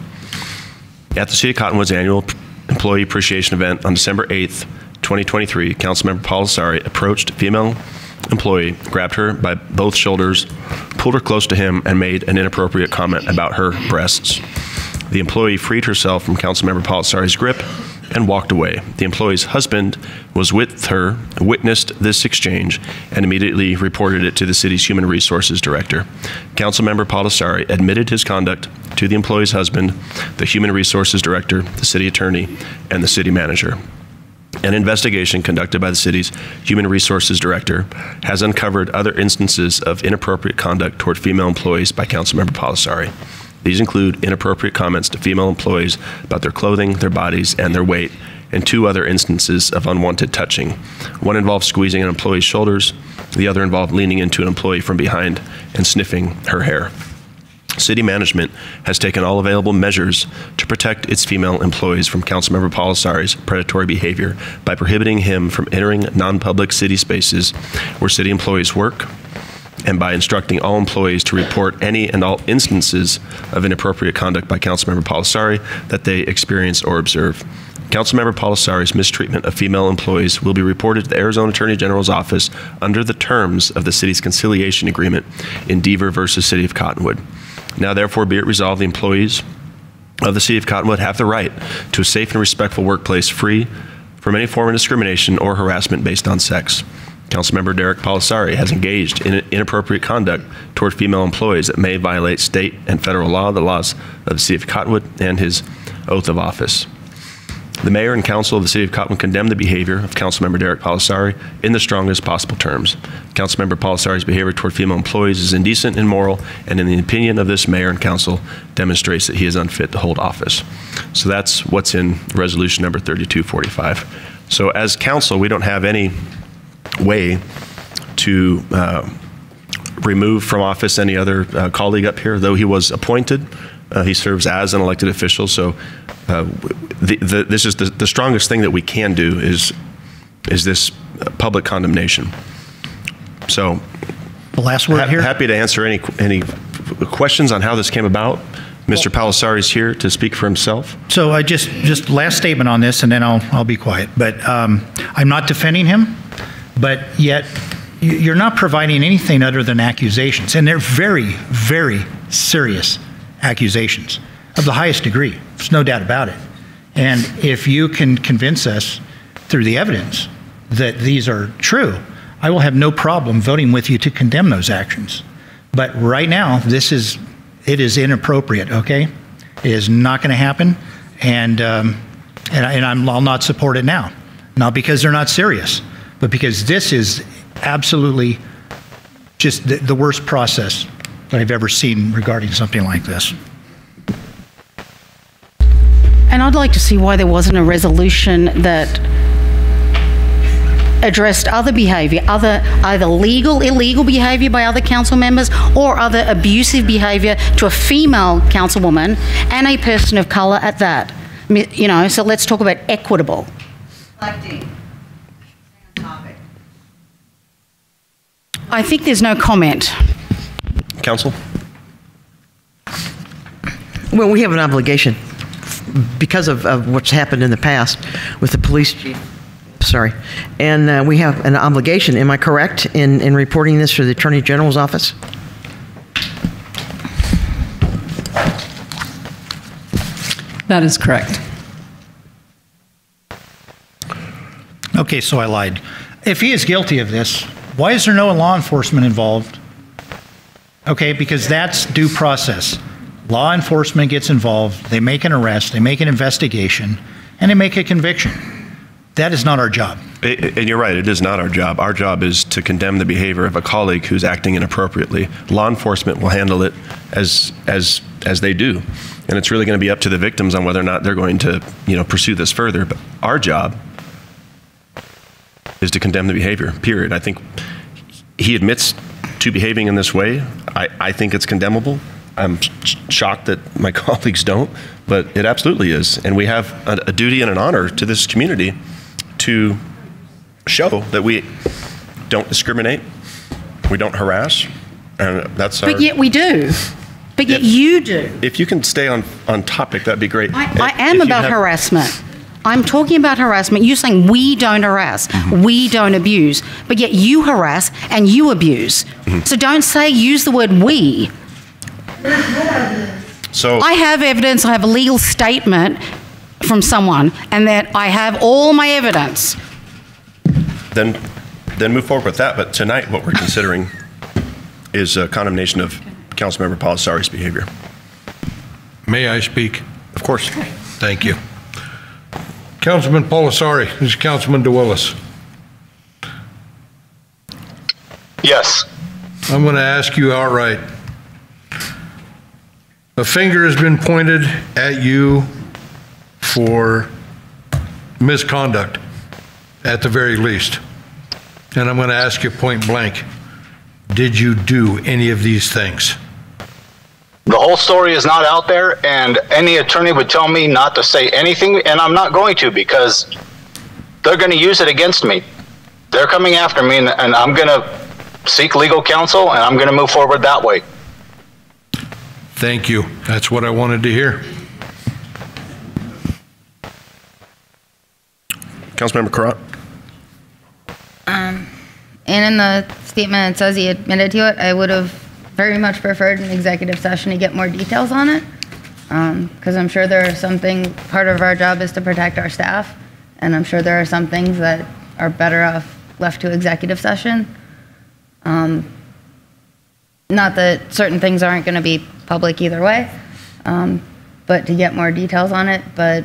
S2: At the City of Cottonwood's annual employee appreciation event on December 8th, 2023, Councilmember Palisari approached a female employee, grabbed her by both shoulders, pulled her close to him, and made an inappropriate comment about her breasts. The employee freed herself from Councilmember Palisari's grip and walked away. The employee's husband was with her, witnessed this exchange, and immediately reported it to the city's human resources director. Councilmember Palisari admitted his conduct to the employee's husband, the human resources director, the city attorney, and the city manager. An investigation conducted by the city's human resources director has uncovered other instances of inappropriate conduct toward female employees by Councilmember Palisari. These include inappropriate comments to female employees about their clothing, their bodies, and their weight, and 2 other instances of unwanted touching. One involved squeezing an employee's shoulders. The other involved leaning into an employee from behind and sniffing her hair. City management has taken all available measures to protect its female employees from Councilmember Palisari's predatory behavior by prohibiting him from entering non-public city spaces where city employees work, and by instructing all employees to report any and all instances of inappropriate conduct by Councilmember Palisari that they experience or observe. Councilmember Palisari's mistreatment of female employees will be reported to the Arizona Attorney General's office under the terms of the city's conciliation agreement in Deaver versus City of Cottonwood. Now therefore be it resolved, the employees of the City of Cottonwood have the right to a safe and respectful workplace free from any form of discrimination or harassment based on sex. Councilmember Derek Palisari has engaged in inappropriate conduct toward female employees that may violate state and federal law, the laws of the City of Cottonwood, and his oath of office. The mayor and council of the City of Cottonwood condemn the behavior of Councilmember Derek Palisari in the strongest possible terms. Councilmember Palisari's behavior toward female employees is indecent, immoral, and in the opinion of this mayor and council demonstrates that he is unfit to hold office. So that's what's in resolution number 3245. So as council, we don't have any way to remove from office any other colleague up here, though he was appointed. He serves as an elected official, so this is the strongest thing that we can do is this public condemnation. So,
S17: the last word here.
S2: Happy to answer any questions on how this came about. Mr. Palisari is here to speak for himself.
S17: So I just last statement on this, and then I'll be quiet. But I'm not defending him, but yet you're not providing anything other than accusations, and they're very, very serious accusations of the highest degree. There's no doubt about it. And if you can convince us through the evidence that these are true, I will have no problem voting with you to condemn those actions. But right now, it is inappropriate. Okay, it is not going to happen, and I'll not support it now. Not because they're not serious, but because this is absolutely just the worst process that I've ever seen regarding something like this.
S8: And I'd like to see why there wasn't a resolution that addressed other behaviour, either legal, illegal behaviour by other council members or other abusive behaviour to a female councilwoman and a person of colour at that. You know, so let's talk about equitable. I think there's no comment.
S2: Counsel?
S5: Well, we have an obligation because of what's happened in the past with the police chief. Sorry. And we have an obligation, am I correct, in reporting this to the Attorney General's office?
S9: That is correct.
S17: Okay, so I lied. If he is guilty of this, why is there no law enforcement involved? Okay, because that's due process. Law enforcement gets involved, they make an arrest, they make an investigation, and they make a conviction. That is not our job.
S2: And you're right, it is not our job. Our job is to condemn the behavior of a colleague who's acting inappropriately. Law enforcement will handle it as they do. And it's really going to be up to the victims on whether or not they're going to, pursue this further. But our job is to condemn the behavior, period. I think he admits to behaving in this way. I think it's condemnable. I'm shocked that my colleagues don't, but it absolutely is. And we have a duty and an honor to this community to show that we don't discriminate, we don't harass, and that's our...
S8: But yet we do. But yet you do.
S2: If you can stay on topic, that'd be great.
S8: I am about harassment. I'm talking about harassment. You're saying we don't harass, we don't abuse, but yet you harass and you abuse. So don't use the word we.
S2: So
S8: I have evidence, I have a legal statement from someone, and that I have all my evidence.
S2: Then move forward with that. But tonight, what we're considering is a condemnation of Councilmember Polisari's behavior.
S3: May I speak?
S2: Of course.
S3: Thank you. Councilman Polisari, this is Councilman DeWillis.
S7: Yes.
S3: I'm going to ask you outright. A finger has been pointed at you for misconduct, at the very least. And I'm going to ask you point blank, did you do any of these things?
S7: The whole story is not out there, and any attorney would tell me not to say anything, and I'm not going to, because they're going to use it against me. They're coming after me, and I'm going to seek legal counsel, and I'm going to move forward that way.
S3: Thank you. That's what I wanted to hear.
S2: Councilmember Carrot.
S16: And in the statement, it says he admitted to it. I would have very much preferred an executive session to get more details on it, because I'm sure there are some things, part of our job is to protect our staff, and I'm sure there are some things that are better off left to executive session. Not that certain things aren't going to be public either way, but to get more details on it. But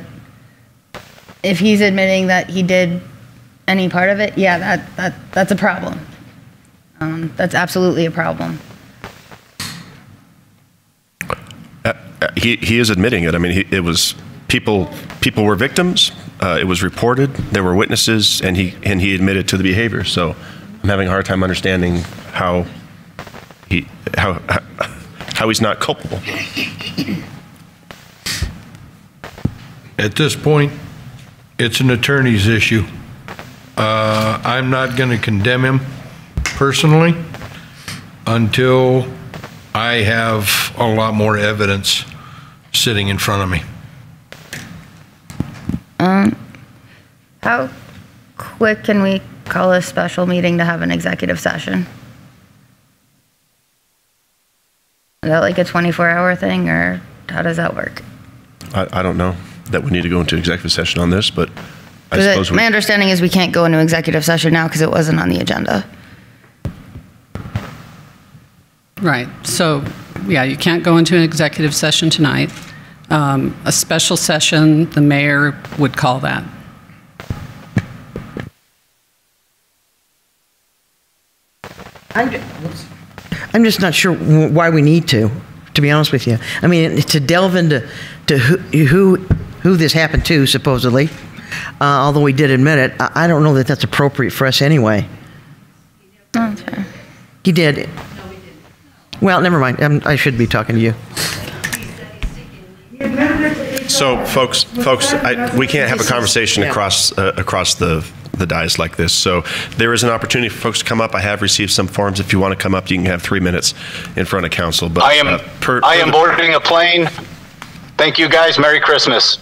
S16: if he's admitting that he did any part of it, yeah, that's a problem. That's absolutely a problem.
S2: He is admitting it. I mean, it was people were victims. It was reported. There were witnesses, and he admitted to the behavior. So I'm having a hard time understanding how he's not culpable.
S3: At this point, it's an attorney's issue. I'm not going to condemn him personally until I have a lot more evidence sitting in front of me.
S16: How quick can we call a special meeting to have an executive session? Is that like a 24-hour thing, or how does that work?
S2: I don't know that we need to go into executive session on this, but I suppose
S16: my understanding is we can't go into executive session now because it wasn't on the agenda.
S9: Right. So, yeah, you can't go into an executive session tonight. A special session, the mayor would call that.
S5: I'm just not sure why we need to be honest with you. I mean, to delve into who this happened to, supposedly, although we did admit it, I don't know that that's appropriate for us anyway.
S16: Okay.
S5: He did. Well, never mind. I should be talking to you.
S2: So, folks, we can't have a conversation across the dais like this. So there is an opportunity for folks to come up. I have received some forms. If you want to come up, you can have 3 minutes in front of council. But
S7: I am boarding a plane. Thank you, guys. Merry Christmas.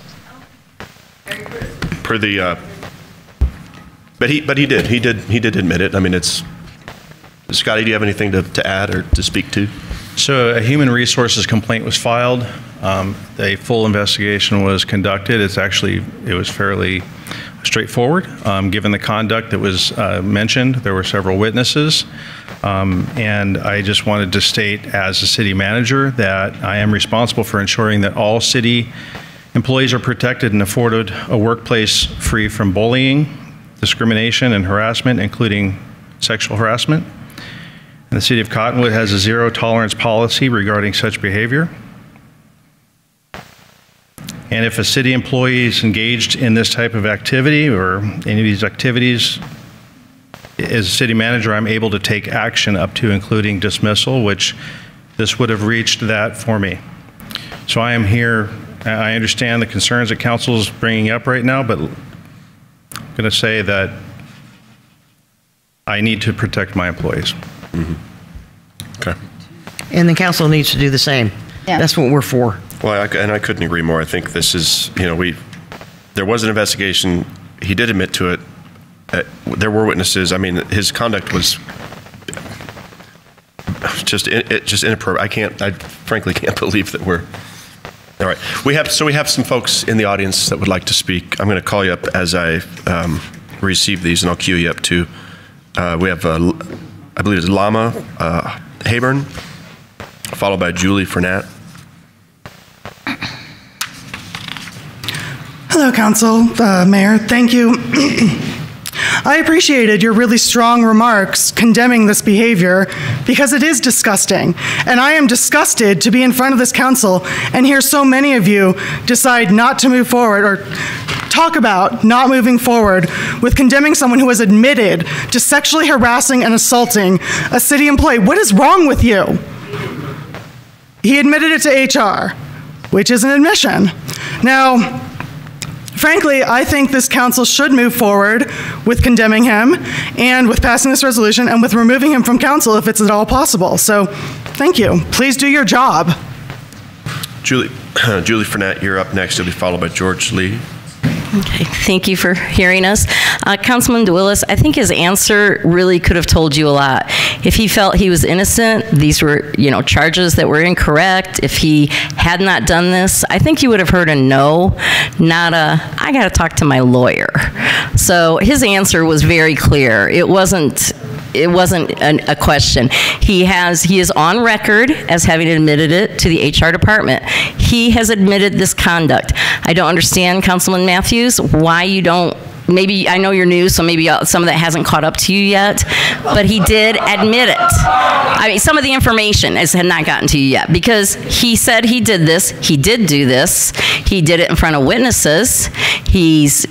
S2: Per the, but he did admit it. I mean, it's. Scotty, do you have anything to add or to speak to?
S4: So a human resources complaint was filed. A full investigation was conducted. It was fairly straightforward. Given the conduct that was mentioned, there were several witnesses. And I just wanted to state as a city manager that I am responsible for ensuring that all city employees are protected and afforded a workplace free from bullying, discrimination, and harassment, including sexual harassment. And the City of Cottonwood has a zero tolerance policy regarding such behavior. And if a city employee is engaged in this type of activity or any of these activities, as a city manager, I'm able to take action up to including dismissal, which this would have reached that for me. So I am here. I understand the concerns that council is bringing up right now, but I'm going to say that I need to protect my employees.
S2: Mm-hmm. Okay.
S5: And the council needs to do the same.
S8: Yeah.
S5: That's what we're for.
S2: Well, I couldn't agree more. I think this is, there was an investigation. He did admit to it. There were witnesses. I mean, his conduct was just inappropriate. I frankly can't believe that we're. All right. We have some folks in the audience that would like to speak. I'm going to call you up as I receive these, and I'll cue you up too. We have, I believe it's Lama Hayburn, followed by Julie Fernat.
S10: Hello, Council, Mayor. Thank you. I appreciated your really strong remarks condemning this behavior because it is disgusting. And I am disgusted to be in front of this council and hear so many of you decide not to move forward or talk about not moving forward with condemning someone who has admitted to sexually harassing and assaulting a city employee. What is wrong with you? He admitted it to HR, which is an admission. Now, frankly, I think this council should move forward with condemning him and with passing this resolution and with removing him from council if it's at all possible. So, thank you. Please do your job.
S2: Julie Fernat, you're up next. You'll be followed by George Lee.
S22: Okay, thank you for hearing us. Councilman DeWillis, I think his answer really could have told you a lot. If he felt he was innocent, these were, charges that were incorrect. If he had not done this, I think you would have heard a no, not a, I got to talk to my lawyer. So his answer was very clear. It wasn't a question. He is on record as having admitted it to the HR department. He has admitted this conduct. I don't understand, Councilman Matthews, why you don't, maybe, I know you're new, so maybe some of that hasn't caught up to you yet, but he did admit it. I mean, some of the information has not gotten to you yet, because he said he did this, he did do this, he did it in front of witnesses. This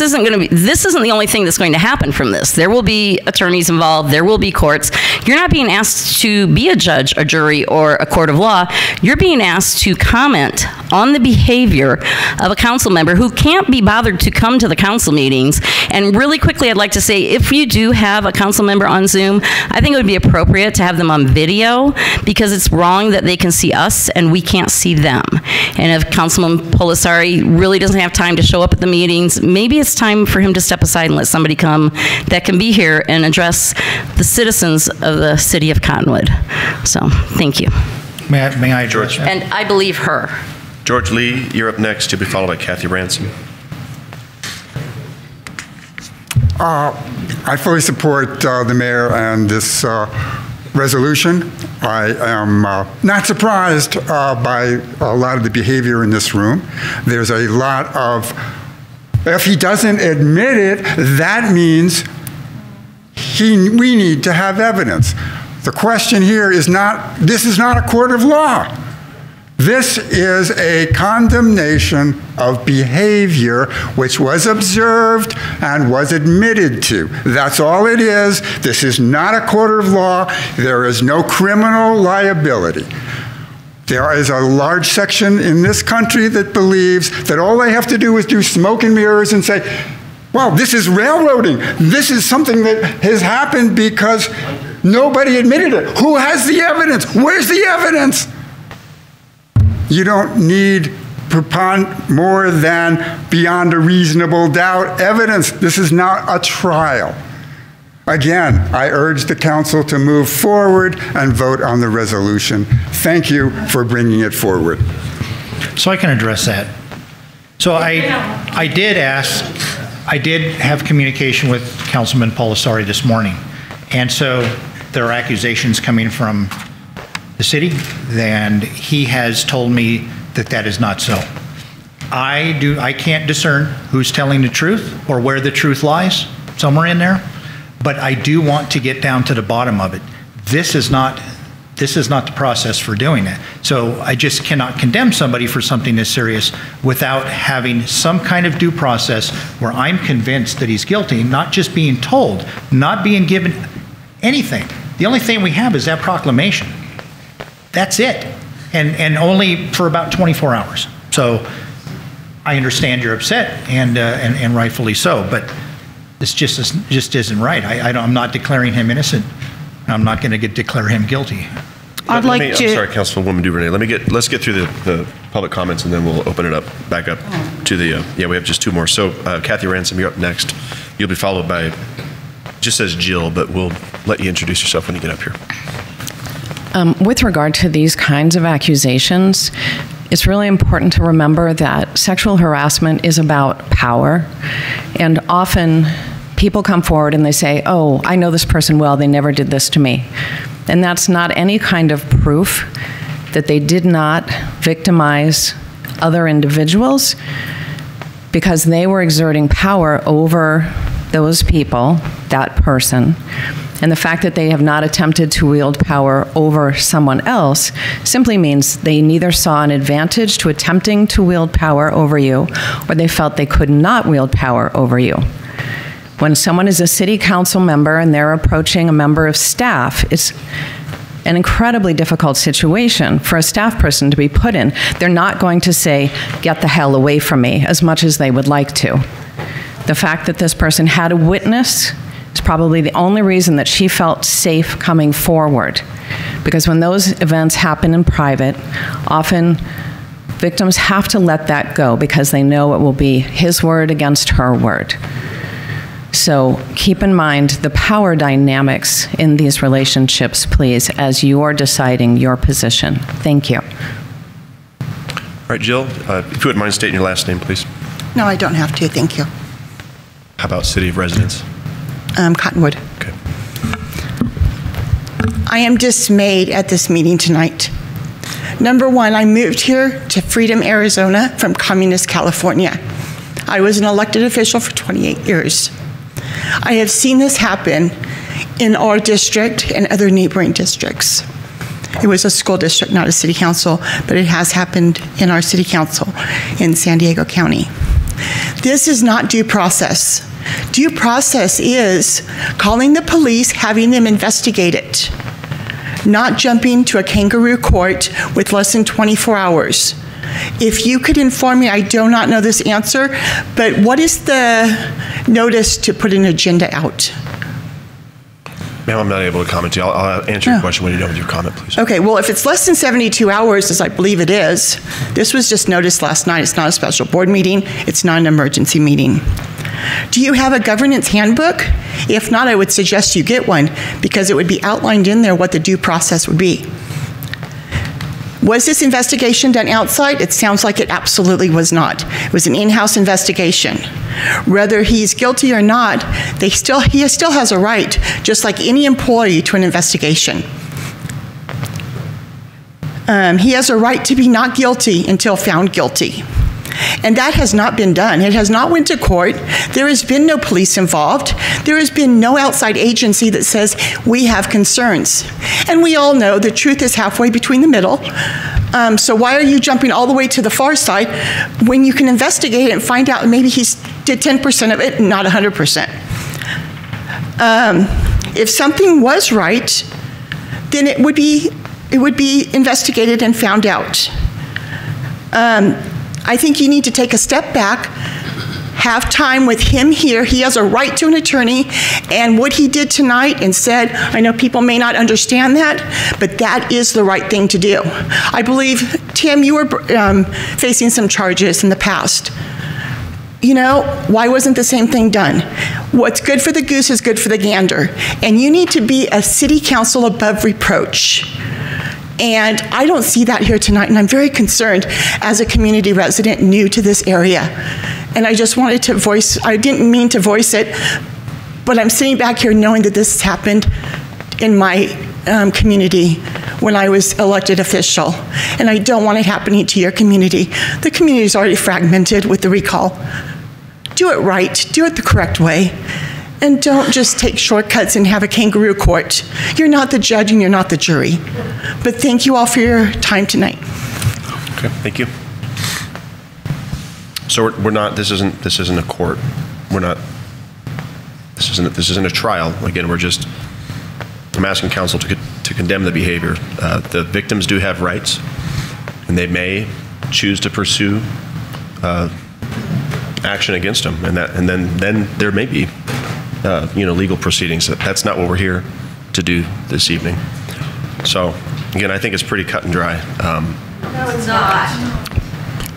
S22: isn't the only thing that's going to happen from this. There will be attorneys involved, there will be courts. You're not being asked to be a judge, a jury, or a court of law. You're being asked to comment on the behavior of a council member who can't be bothered to come to the council meetings. And really quickly, I'd like to say, if you do have a council member on Zoom, I think it would be appropriate to have them on video, because it's wrong that they can see us and we can't see them. And if Councilman Polisari really doesn't have time to show up at the meetings, maybe it's time for him to step aside and let somebody come that can be here and address the citizens of the city of Cottonwood. So, thank you.
S17: May I address that?
S22: And I believe her.
S2: George Lee, you're up next. You'll be followed by Kathy Ransom.
S23: I fully support the mayor and this resolution. I am not surprised by a lot of the behavior in this room. There's a lot of, if he doesn't admit it, that means we need to have evidence. The question here is not, this is not a court of law. This is a condemnation of behavior which was observed and was admitted to. That's all it is. This is not a court of law. There is no criminal liability. There is a large section in this country that believes that all they have to do is do smoke and mirrors and say, well, this is railroading. This is something that has happened because nobody admitted it. Who has the evidence? Where's the evidence? You don't need more than beyond a reasonable doubt evidence. This is not a trial. Again, I urge the council to move forward and vote on the resolution. Thank you for bringing it forward.
S17: So I can address that. So I did have communication with Councilman Polisari this morning. And so there are accusations coming from the city, and he has told me that that is not so. I can't discern who's telling the truth or where the truth lies, somewhere in there, but I do want to get down to the bottom of it. This is not the process for doing it. So I just cannot condemn somebody for something this serious without having some kind of due process where I'm convinced that he's guilty, not just being told, not being given anything. The only thing we have is that proclamation. That's it, and only for about 24 hours. So I understand you're upset, and rightfully so, but this just isn't right. I'm not declaring him innocent. I'm not going to declare him guilty.
S2: I'm sorry, Councilwoman DuVernay. Let's get through the public comments, and then we'll open it back up to the. Yeah, we have just two more. So Kathy Ransom, you're up next. You'll be followed by, it just says Jill, but we'll let you introduce yourself when you get up here.
S12: With regard to these kinds of accusations, it's really important to remember that sexual harassment is about power, and often people come forward and they say, oh, I know this person well, they never did this to me. And that's not any kind of proof that they did not victimize other individuals, because they were exerting power over those people, that person. And the fact that they have not attempted to wield power over someone else simply means they neither saw an advantage to attempting to wield power over you, or they felt they could not wield power over you. When someone is a city council member and they're approaching a member of staff, it's an incredibly difficult situation for a staff person to be put in. They're not going to say, get the hell away from me, as much as they would like to. The fact that this person had a witness is probably the only reason that she felt safe coming forward. Because when those events happen in private, often victims have to let that go because they know it will be his word against her word. So keep in mind the power dynamics in these relationships, please, as you are deciding your position. Thank you.
S2: All right, Jill, if you wouldn't mind stating your last name, please.
S11: No, I don't have to. Thank you.
S2: How about city of residence?
S11: Cottonwood.
S2: Okay.
S11: I am dismayed at this meeting tonight. Number one, I moved here to Freedom, Arizona from communist California. I was an elected official for 28 years. I have seen this happen in our district and other neighboring districts. It was a school district, not a city council, but it has happened in our city council in San Diego County. This is not due process. Due process is calling the police, having them investigate it, not jumping to a kangaroo court with less than 24 hours. If you could inform me, I do not know this answer, but what is the notice to put an agenda out?
S2: Ma'am, I'm not able to comment to you. I'll answer your question when you're done with your comment, please.
S11: Okay, well, if it's less than 72 hours, as I believe it is, this was just noticed last night. It's not a special board meeting. It's not an emergency meeting. Do you have a governance handbook? If not, I would suggest you get one, because it would be outlined in there what the due process would be. Was this investigation done outside? It sounds like it absolutely was not. It was an in-house investigation. Whether he's guilty or not, he still has a right, just like any employee, to an investigation. He has a right to be not guilty until found guilty. And that has not been done. It has not went to court. There has been no police involved. There has been no outside agency that says we have concerns. And we all know the truth is halfway between the middle. So why are you jumping all the way to the far side when you can investigate it and find out maybe he did 10% of it and not 100%? If something was right, then it would be investigated and found out. I think you need to take a step back, have time with him here. He has a right to an attorney, and what he did tonight and said, I know people may not understand that, but that is the right thing to do. I believe, Tim, you were facing some charges in the past. You know, why wasn't the same thing done? What's good for the goose is good for the gander, and you need to be a city council above reproach. And I don't see that here tonight, and I'm very concerned as a community resident new to this area. And I just wanted to voice, I didn't mean to voice it, but I'm sitting back here knowing that this has happened in my community when I was elected official. And I don't want it happening to your community. The community is already fragmented with the recall. Do it right, do it the correct way. And don't just take shortcuts and have a kangaroo court. You're not the judge and you're not the jury. But thank you all for your time tonight.
S2: Okay, thank you. So we're not, this isn't a court. We're not, this isn't a trial. Again, I'm asking council to condemn the behavior. The victims do have rights, and they may choose to pursue action against them, and then there may be legal proceedings. That's not what we're here to do this evening. So again, I think it's pretty cut and dry.
S11: No, it's not.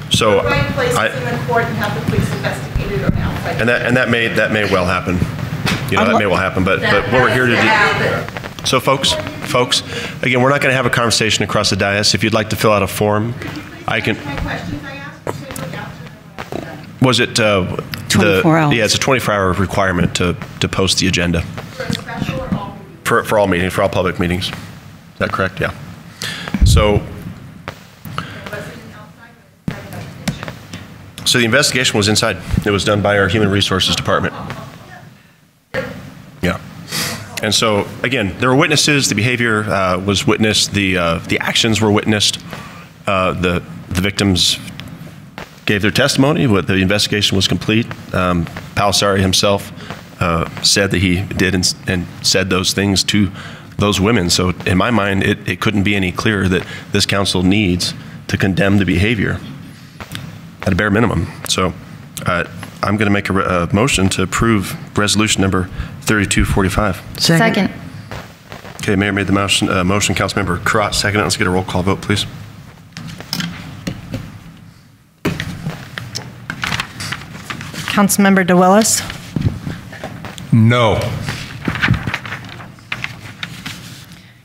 S2: So
S11: the right place is in the court and have the police investigated or outside.
S2: And that may well happen. That may well happen. But what we're here to do. So folks, again, we're not going to have a conversation across the dais. If you'd like to fill out a form, I can. My questions I asked. Was it
S8: 24 hours?
S2: Yeah, it's a 24-hour requirement to post the agenda. For all meetings, for all public meetings. Is that correct? Yeah. So the investigation was inside. It was done by our Human Resources Department. Yeah. And so, again, there were witnesses. The behavior was witnessed. The actions were witnessed. The victims gave their testimony. The investigation was complete. Palisari himself said that he did and said those things to those women. So in my mind, it couldn't be any clearer that this council needs to condemn the behavior at a bare minimum. So I'm going to make a motion to approve resolution number 3245.
S16: Second.
S2: Okay, Mayor made the motion. Councilmember Carrot seconded. Let's get a roll call vote, please.
S1: Councilmember DeWillis?
S3: No.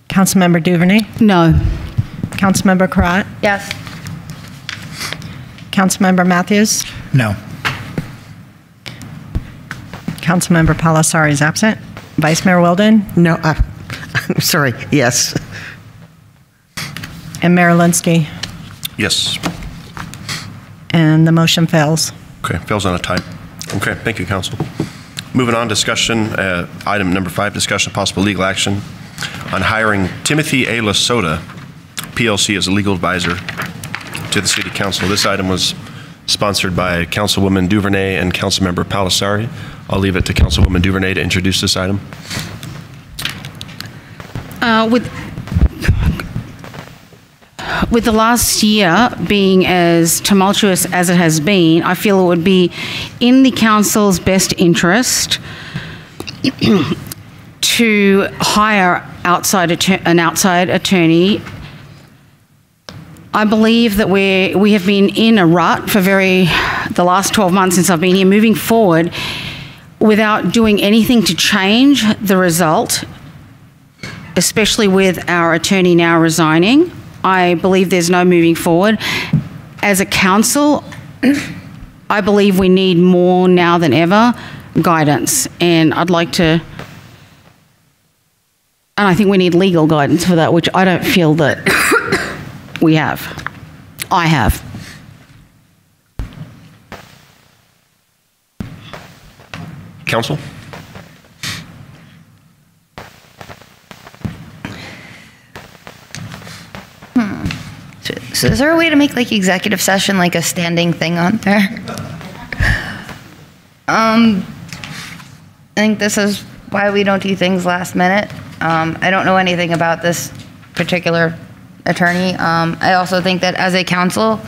S1: Councilmember Duvernay?
S8: No.
S1: Councilmember Carrot?
S16: Yes.
S1: Councilmember Matthews?
S17: No.
S1: Councilmember Palisari is absent. Vice Mayor Weldon?
S5: No, I'm sorry, yes.
S1: And Mayor Linsky?
S2: Yes.
S1: And the motion fails.
S2: Okay, fails on a tie. Okay, thank you, Council. Moving on, discussion, item number 5, discussion of possible legal action on hiring Timothy A. Lasota, PLC, as a legal advisor to the City Council. This item was sponsored by Councilwoman Duvernay and Councilmember Palisari. I'll leave it to Councilwoman Duvernay to introduce this item.
S8: With the last year being as tumultuous as it has been, I feel it would be in the council's best interest to hire an outside attorney. I believe that we have been in a rut for the last 12 months since I've been here, moving forward without doing anything to change the result, especially with our attorney now resigning. I believe there's no moving forward. As a council, I believe we need more now than ever guidance, and I'd like to, and I think we need legal guidance for that, which I don't feel that we have. I have.
S2: Counsel?
S16: So is there a way to make like executive session like a standing thing on there? I think this is why we don't do things last minute. I don't know anything about this particular attorney. I also think that as a council,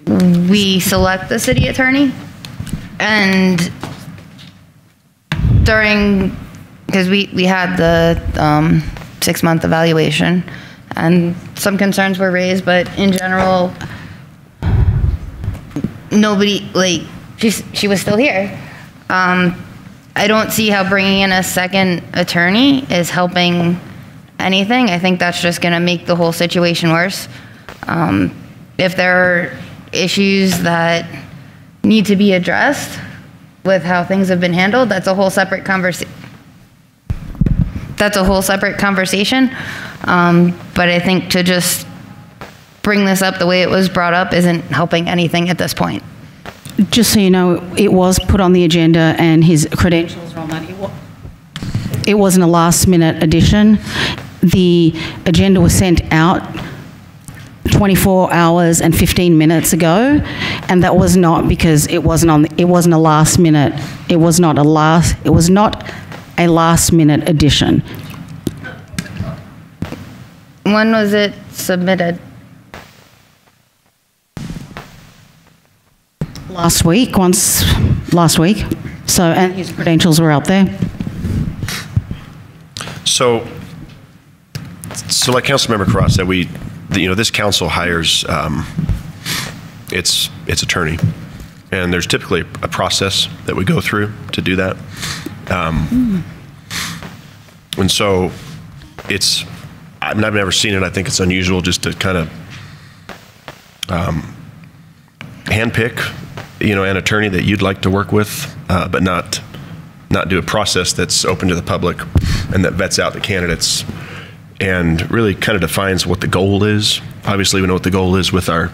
S16: we select the city attorney, and because we had the 6-month evaluation, and some concerns were raised, but in general, nobody, like, she was still here. I don't see how bringing in a second attorney is helping anything. I think that's just going to make the whole situation worse. If there are issues that need to be addressed with how things have been handled, that's a whole separate conversation. But I think to just bring this up the way it was brought up isn't helping anything at this point.
S8: Just so you know, it was put on the agenda and his credentials are on that. It wasn't a last-minute addition. The agenda was sent out 24 hours and 15 minutes ago, and that was not because it wasn't a last-minute. It was not a last-minute addition.
S16: When was it submitted?
S8: Last week. So, and his credentials were out there.
S2: So like Councilmember Cross said, this council hires its attorney, and there's typically a process that we go through to do that. And so I've never seen it. I think it's unusual just to kind of handpick, an attorney that you'd like to work with, but not do a process that's open to the public and that vets out the candidates and really kind of defines what the goal is. Obviously, we know what the goal is with our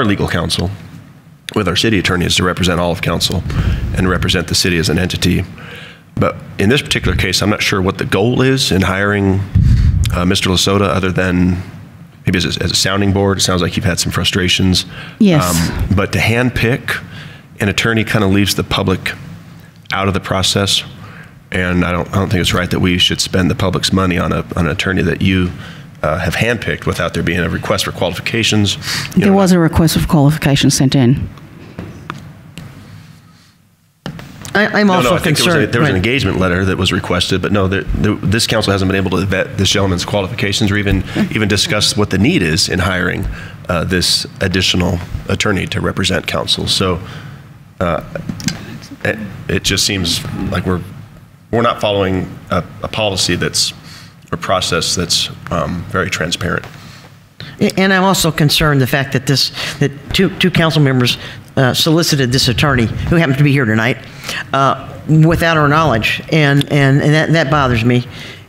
S2: legal counsel, with our city attorney, is to represent all of council and represent the city as an entity. But in this particular case, I'm not sure what the goal is in hiring Mr. Lasota, other than maybe as a sounding board. It sounds like you've had some frustrations.
S8: Yes.
S2: But to handpick an attorney kind of leaves the public out of the process, and I don't think it's right that we should spend the public's money on an attorney that you have handpicked without there being a request for qualifications.
S8: There was a request for qualifications sent in.
S5: I'm also
S2: I think
S5: concerned.
S2: There was an engagement letter that was requested, but no, this council hasn't been able to vet this gentleman's qualifications or even discuss what the need is in hiring this additional attorney to represent council. So it just seems like we're not following a policy or process that's very transparent.
S5: And I'm also concerned the fact that two council members solicited this attorney, who happens to be here tonight, without our knowledge, and that bothers me.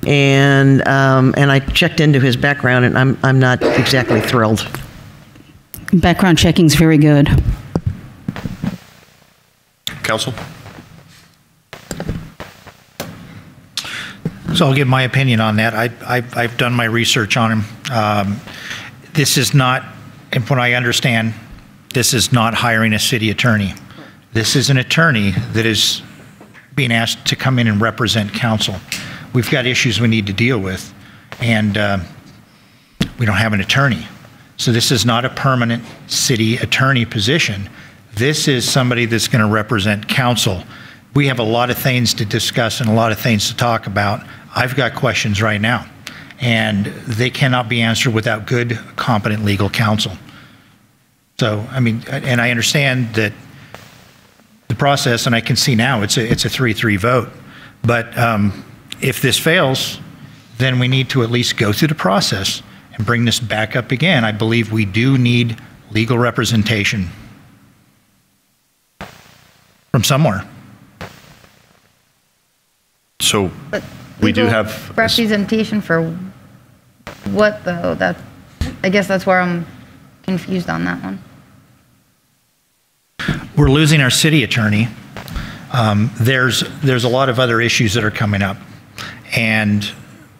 S5: And I checked into his background, and I'm not exactly thrilled.
S8: Background checking's very good.
S2: Counsel?
S17: So I'll give my opinion on that. I've done my research on him. This is not, and from what I understand, this is not hiring a city attorney. This is an attorney that is being asked to come in and represent council. We've got issues we need to deal with, and we don't have an attorney. So this is not a permanent city attorney position. This is somebody that's going to represent council. We have a lot of things to discuss and a lot of things to talk about. I've got questions right now, and they cannot be answered without good, competent legal counsel. So, I mean, and I understand that the process, and I can see now it's a 3-3 vote. But if this fails, then we need to at least go through the process and bring this back up again. I believe we do need legal representation from somewhere.
S2: So we do have
S16: representation for what, though? I guess that's where I'm confused on that one.
S17: We're losing our city attorney. There's a lot of other issues that are coming up, and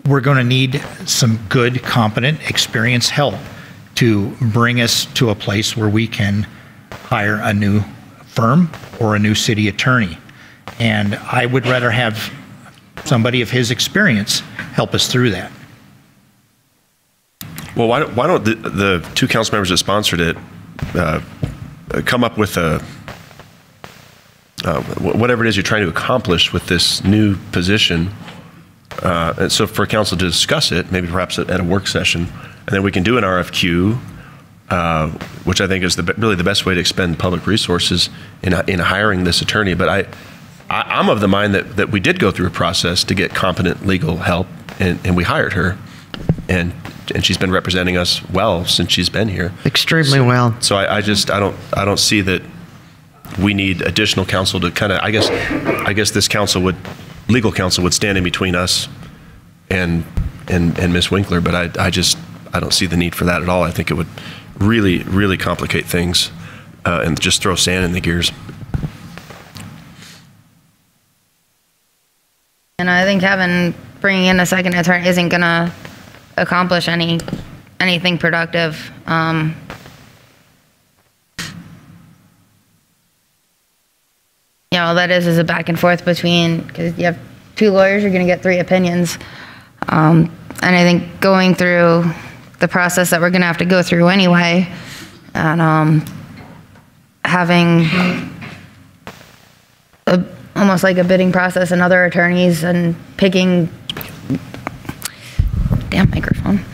S17: we're going to need some good, competent, experienced help to bring us to a place where we can hire a new firm or a new city attorney. And I would rather have somebody of his experience help us through that.
S2: Well, why don't the two council members that sponsored it come up with a whatever it is you're trying to accomplish with this new position. And so for council to discuss it, maybe perhaps at a work session, and then we can do an RFQ, which I think is really the best way to expend public resources in hiring this attorney. But I'm of the mind that we did go through a process to get competent legal help, and we hired her, and she's been representing us well since she's been here.
S5: Extremely well.
S2: So I don't see that we need additional counsel to kind of, I guess this legal counsel would stand in between us and Ms. Winkler, but I don't see the need for that at all. I think it would really, really complicate things and just throw sand in the gears.
S16: And I think bringing in a second attorney isn't going to accomplish anything productive. All that is a back and forth between, because you have two lawyers, you're going to get three opinions. And I think going through the process that we're going to have to go through anyway, and having almost like a bidding process and other attorneys and picking, damn microphone,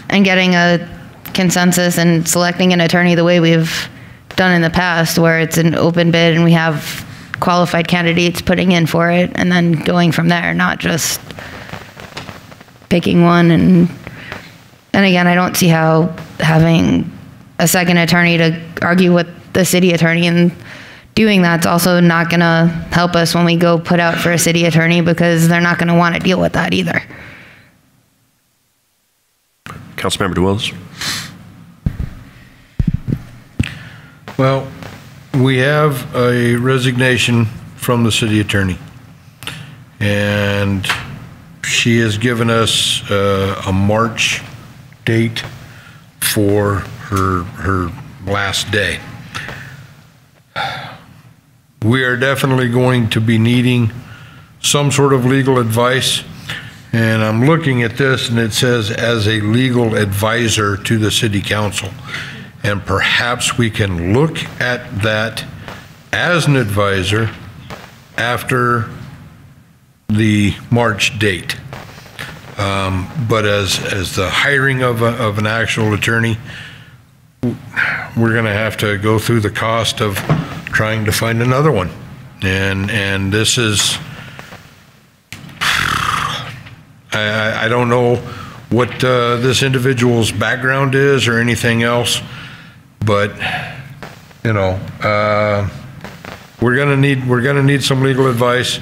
S16: and getting a consensus and selecting an attorney the way we've done in the past, where it's an open bid and we have qualified candidates putting in for it, and then going from there, not just picking one. And again, I don't see how having a second attorney to argue with the city attorney and doing that's also not going to help us when we go put out for a city attorney, because they're not going to want to deal with that either.
S2: Councilmember DeWillis.
S3: Well, we have a resignation from the city attorney, and she has given us a March date for her last day. We are definitely going to be needing some sort of legal advice, and I'm looking at this and it says as a legal advisor to the city council. And perhaps we can look at that as an advisor after the March date. But as the hiring of an actual attorney, we're going to have to go through the cost of trying to find another one. And this is, I don't know what this individual's background is or anything else. But we're gonna need some legal advice.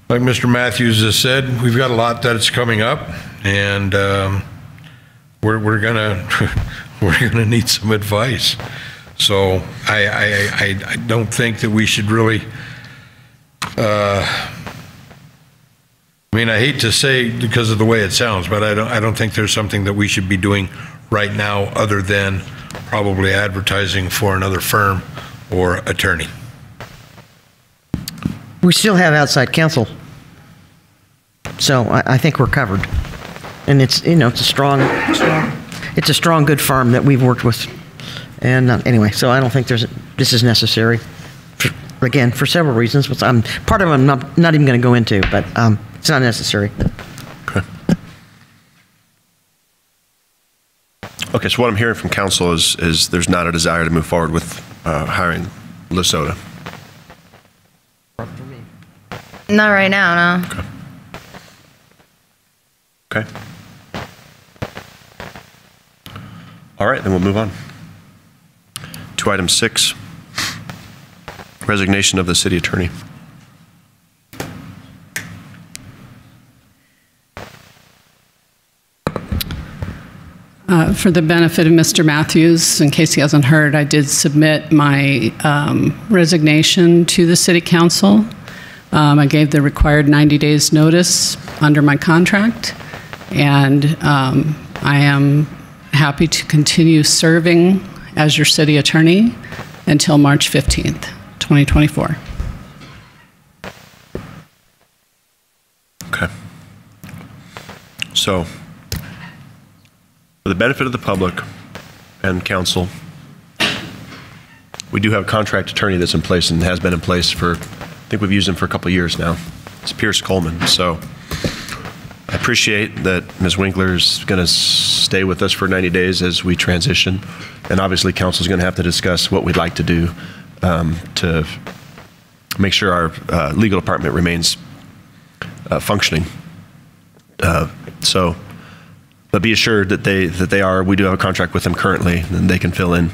S3: Like Mr. Matthews has said, we've got a lot that's coming up, and we're gonna need some advice. So I don't think that we should really. I mean, I hate to say because of the way it sounds, but I don't think there's something that we should be doing right now other than probably advertising for another firm or attorney.
S5: We still have outside counsel, so I think we're covered. And it's it's a strong, good firm that we've worked with. And anyway, so I don't think this is necessary. Again, for several reasons, which part of them I'm not even going to go into, but it's not necessary.
S2: Okay, so what I'm hearing from council is there's not a desire to move forward with hiring Lesota.
S16: Not right now, no.
S2: Okay. All right, then we'll move on to item 6, resignation of the city attorney.
S9: For the benefit of Mr. Matthews, in case he hasn't heard, I did submit my resignation to the City Council. I gave the required 90 days notice under my contract, and I am happy to continue serving as your city attorney until March 15th, 2024.
S2: Okay. So, for the benefit of the public and council, we do have a contract attorney that's in place and has been in place for, I think we've used him for a couple of years now. It's Pierce Coleman. So I appreciate that Ms. Winkler is going to stay with us for 90 days as we transition. And obviously council is going to have to discuss what we'd like to do to make sure our legal department remains functioning. But be assured that we do have a contract with them currently, and they can fill in.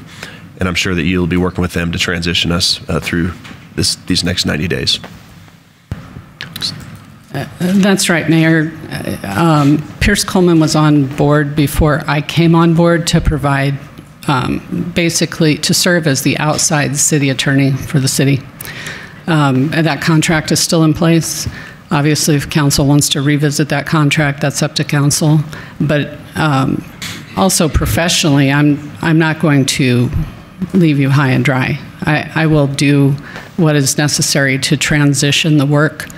S2: And I'm sure that you'll be working with them to transition us through these next 90 days.
S9: That's right, Mayor. Pierce Coleman was on board before I came on board to provide, basically to serve as the outside city attorney for the city. And that contract is still in place. Obviously, if council wants to revisit that contract, that's up to council. But also professionally, I'm not going to leave you high and dry. I will do what is necessary to transition the work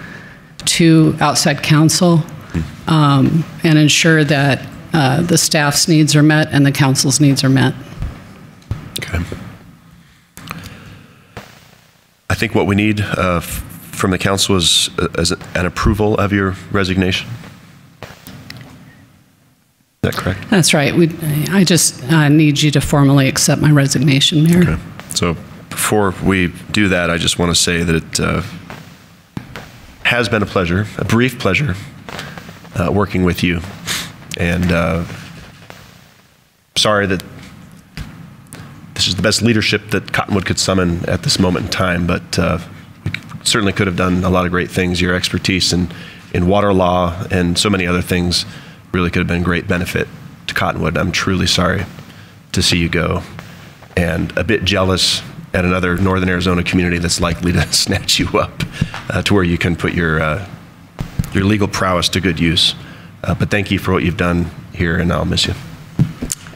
S9: to outside counsel and ensure that the staff's needs are met and the council's needs are met.
S2: Okay. I think what we need from the council is an approval of your resignation. Is that correct?
S9: That's right. I just need you to formally accept my resignation, Mayor.
S2: Okay. So before we do that, I just want to say that it has been a pleasure, a brief pleasure, working with you. And sorry that this is the best leadership that Cottonwood could summon at this moment in time, but we certainly could have done a lot of great things. Your expertise in water law and so many other things really could have been great benefit to Cottonwood. I'm truly sorry to see you go, and a bit jealous at another Northern Arizona community that's likely to snatch you up to where you can put your legal prowess to good use. But thank you for what you've done here, and I'll miss you.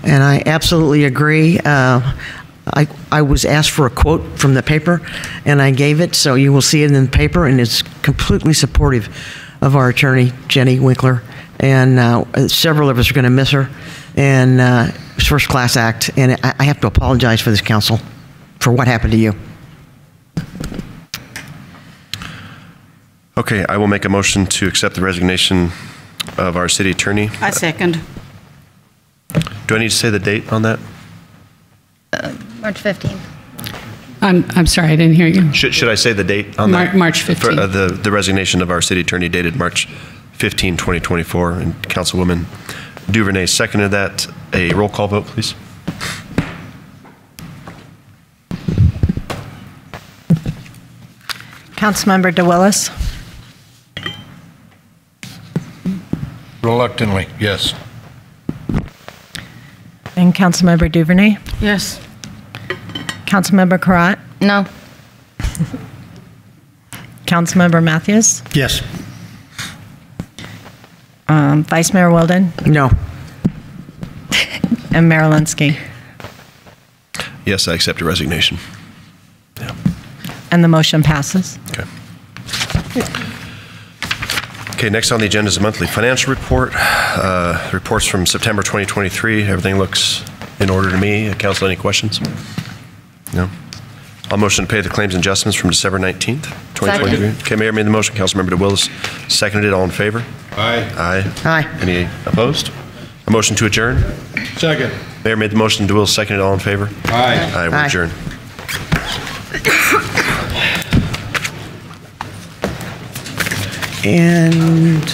S5: And I absolutely agree. I was asked for a quote from the paper, and I gave it, so you will see it in the paper, and it's completely supportive of our attorney, Jenny Winkler, and several of us are going to miss her, and it's first-class act, and I have to apologize for this, council, for what happened to you.
S2: Okay, I will make a motion to accept the resignation of our city attorney.
S8: I second.
S2: Do I need to say the date on that?
S16: March 15th.
S9: I'm sorry, I didn't hear you.
S2: Should I say the date on that?
S9: March 15th.
S2: For, the resignation of our city attorney dated March 15, 2024, and Councilwoman Duvernay seconded that. A roll call vote, please.
S1: Councilmember DeWillis.
S3: Reluctantly, yes.
S1: And Councilmember Duvernay.
S8: Yes.
S1: Councilmember Karat.
S16: No.
S1: Councilmember Matthews.
S17: Yes.
S1: Vice Mayor Wilden.
S5: No.
S1: And Mayor Linsky.
S2: Yes, I accept a resignation. Yeah.
S1: And the motion passes.
S2: Okay. Okay, next on the agenda is a monthly financial report. Reports from September 2023. Everything looks in order to me. Council, any questions? No? I'll motion to pay the claims and adjustments from December 19th, 2023.
S16: Second.
S2: Okay, Mayor made the motion. Councilmember DeWillis seconded. All in favor?
S3: Aye.
S2: Aye.
S5: Aye.
S2: Any opposed? A motion to adjourn?
S3: Second.
S2: Mayor made the motion. DeWillis seconded. All in favor?
S3: Aye.
S2: Aye, we're
S5: Aye.
S2: adjourned.
S5: And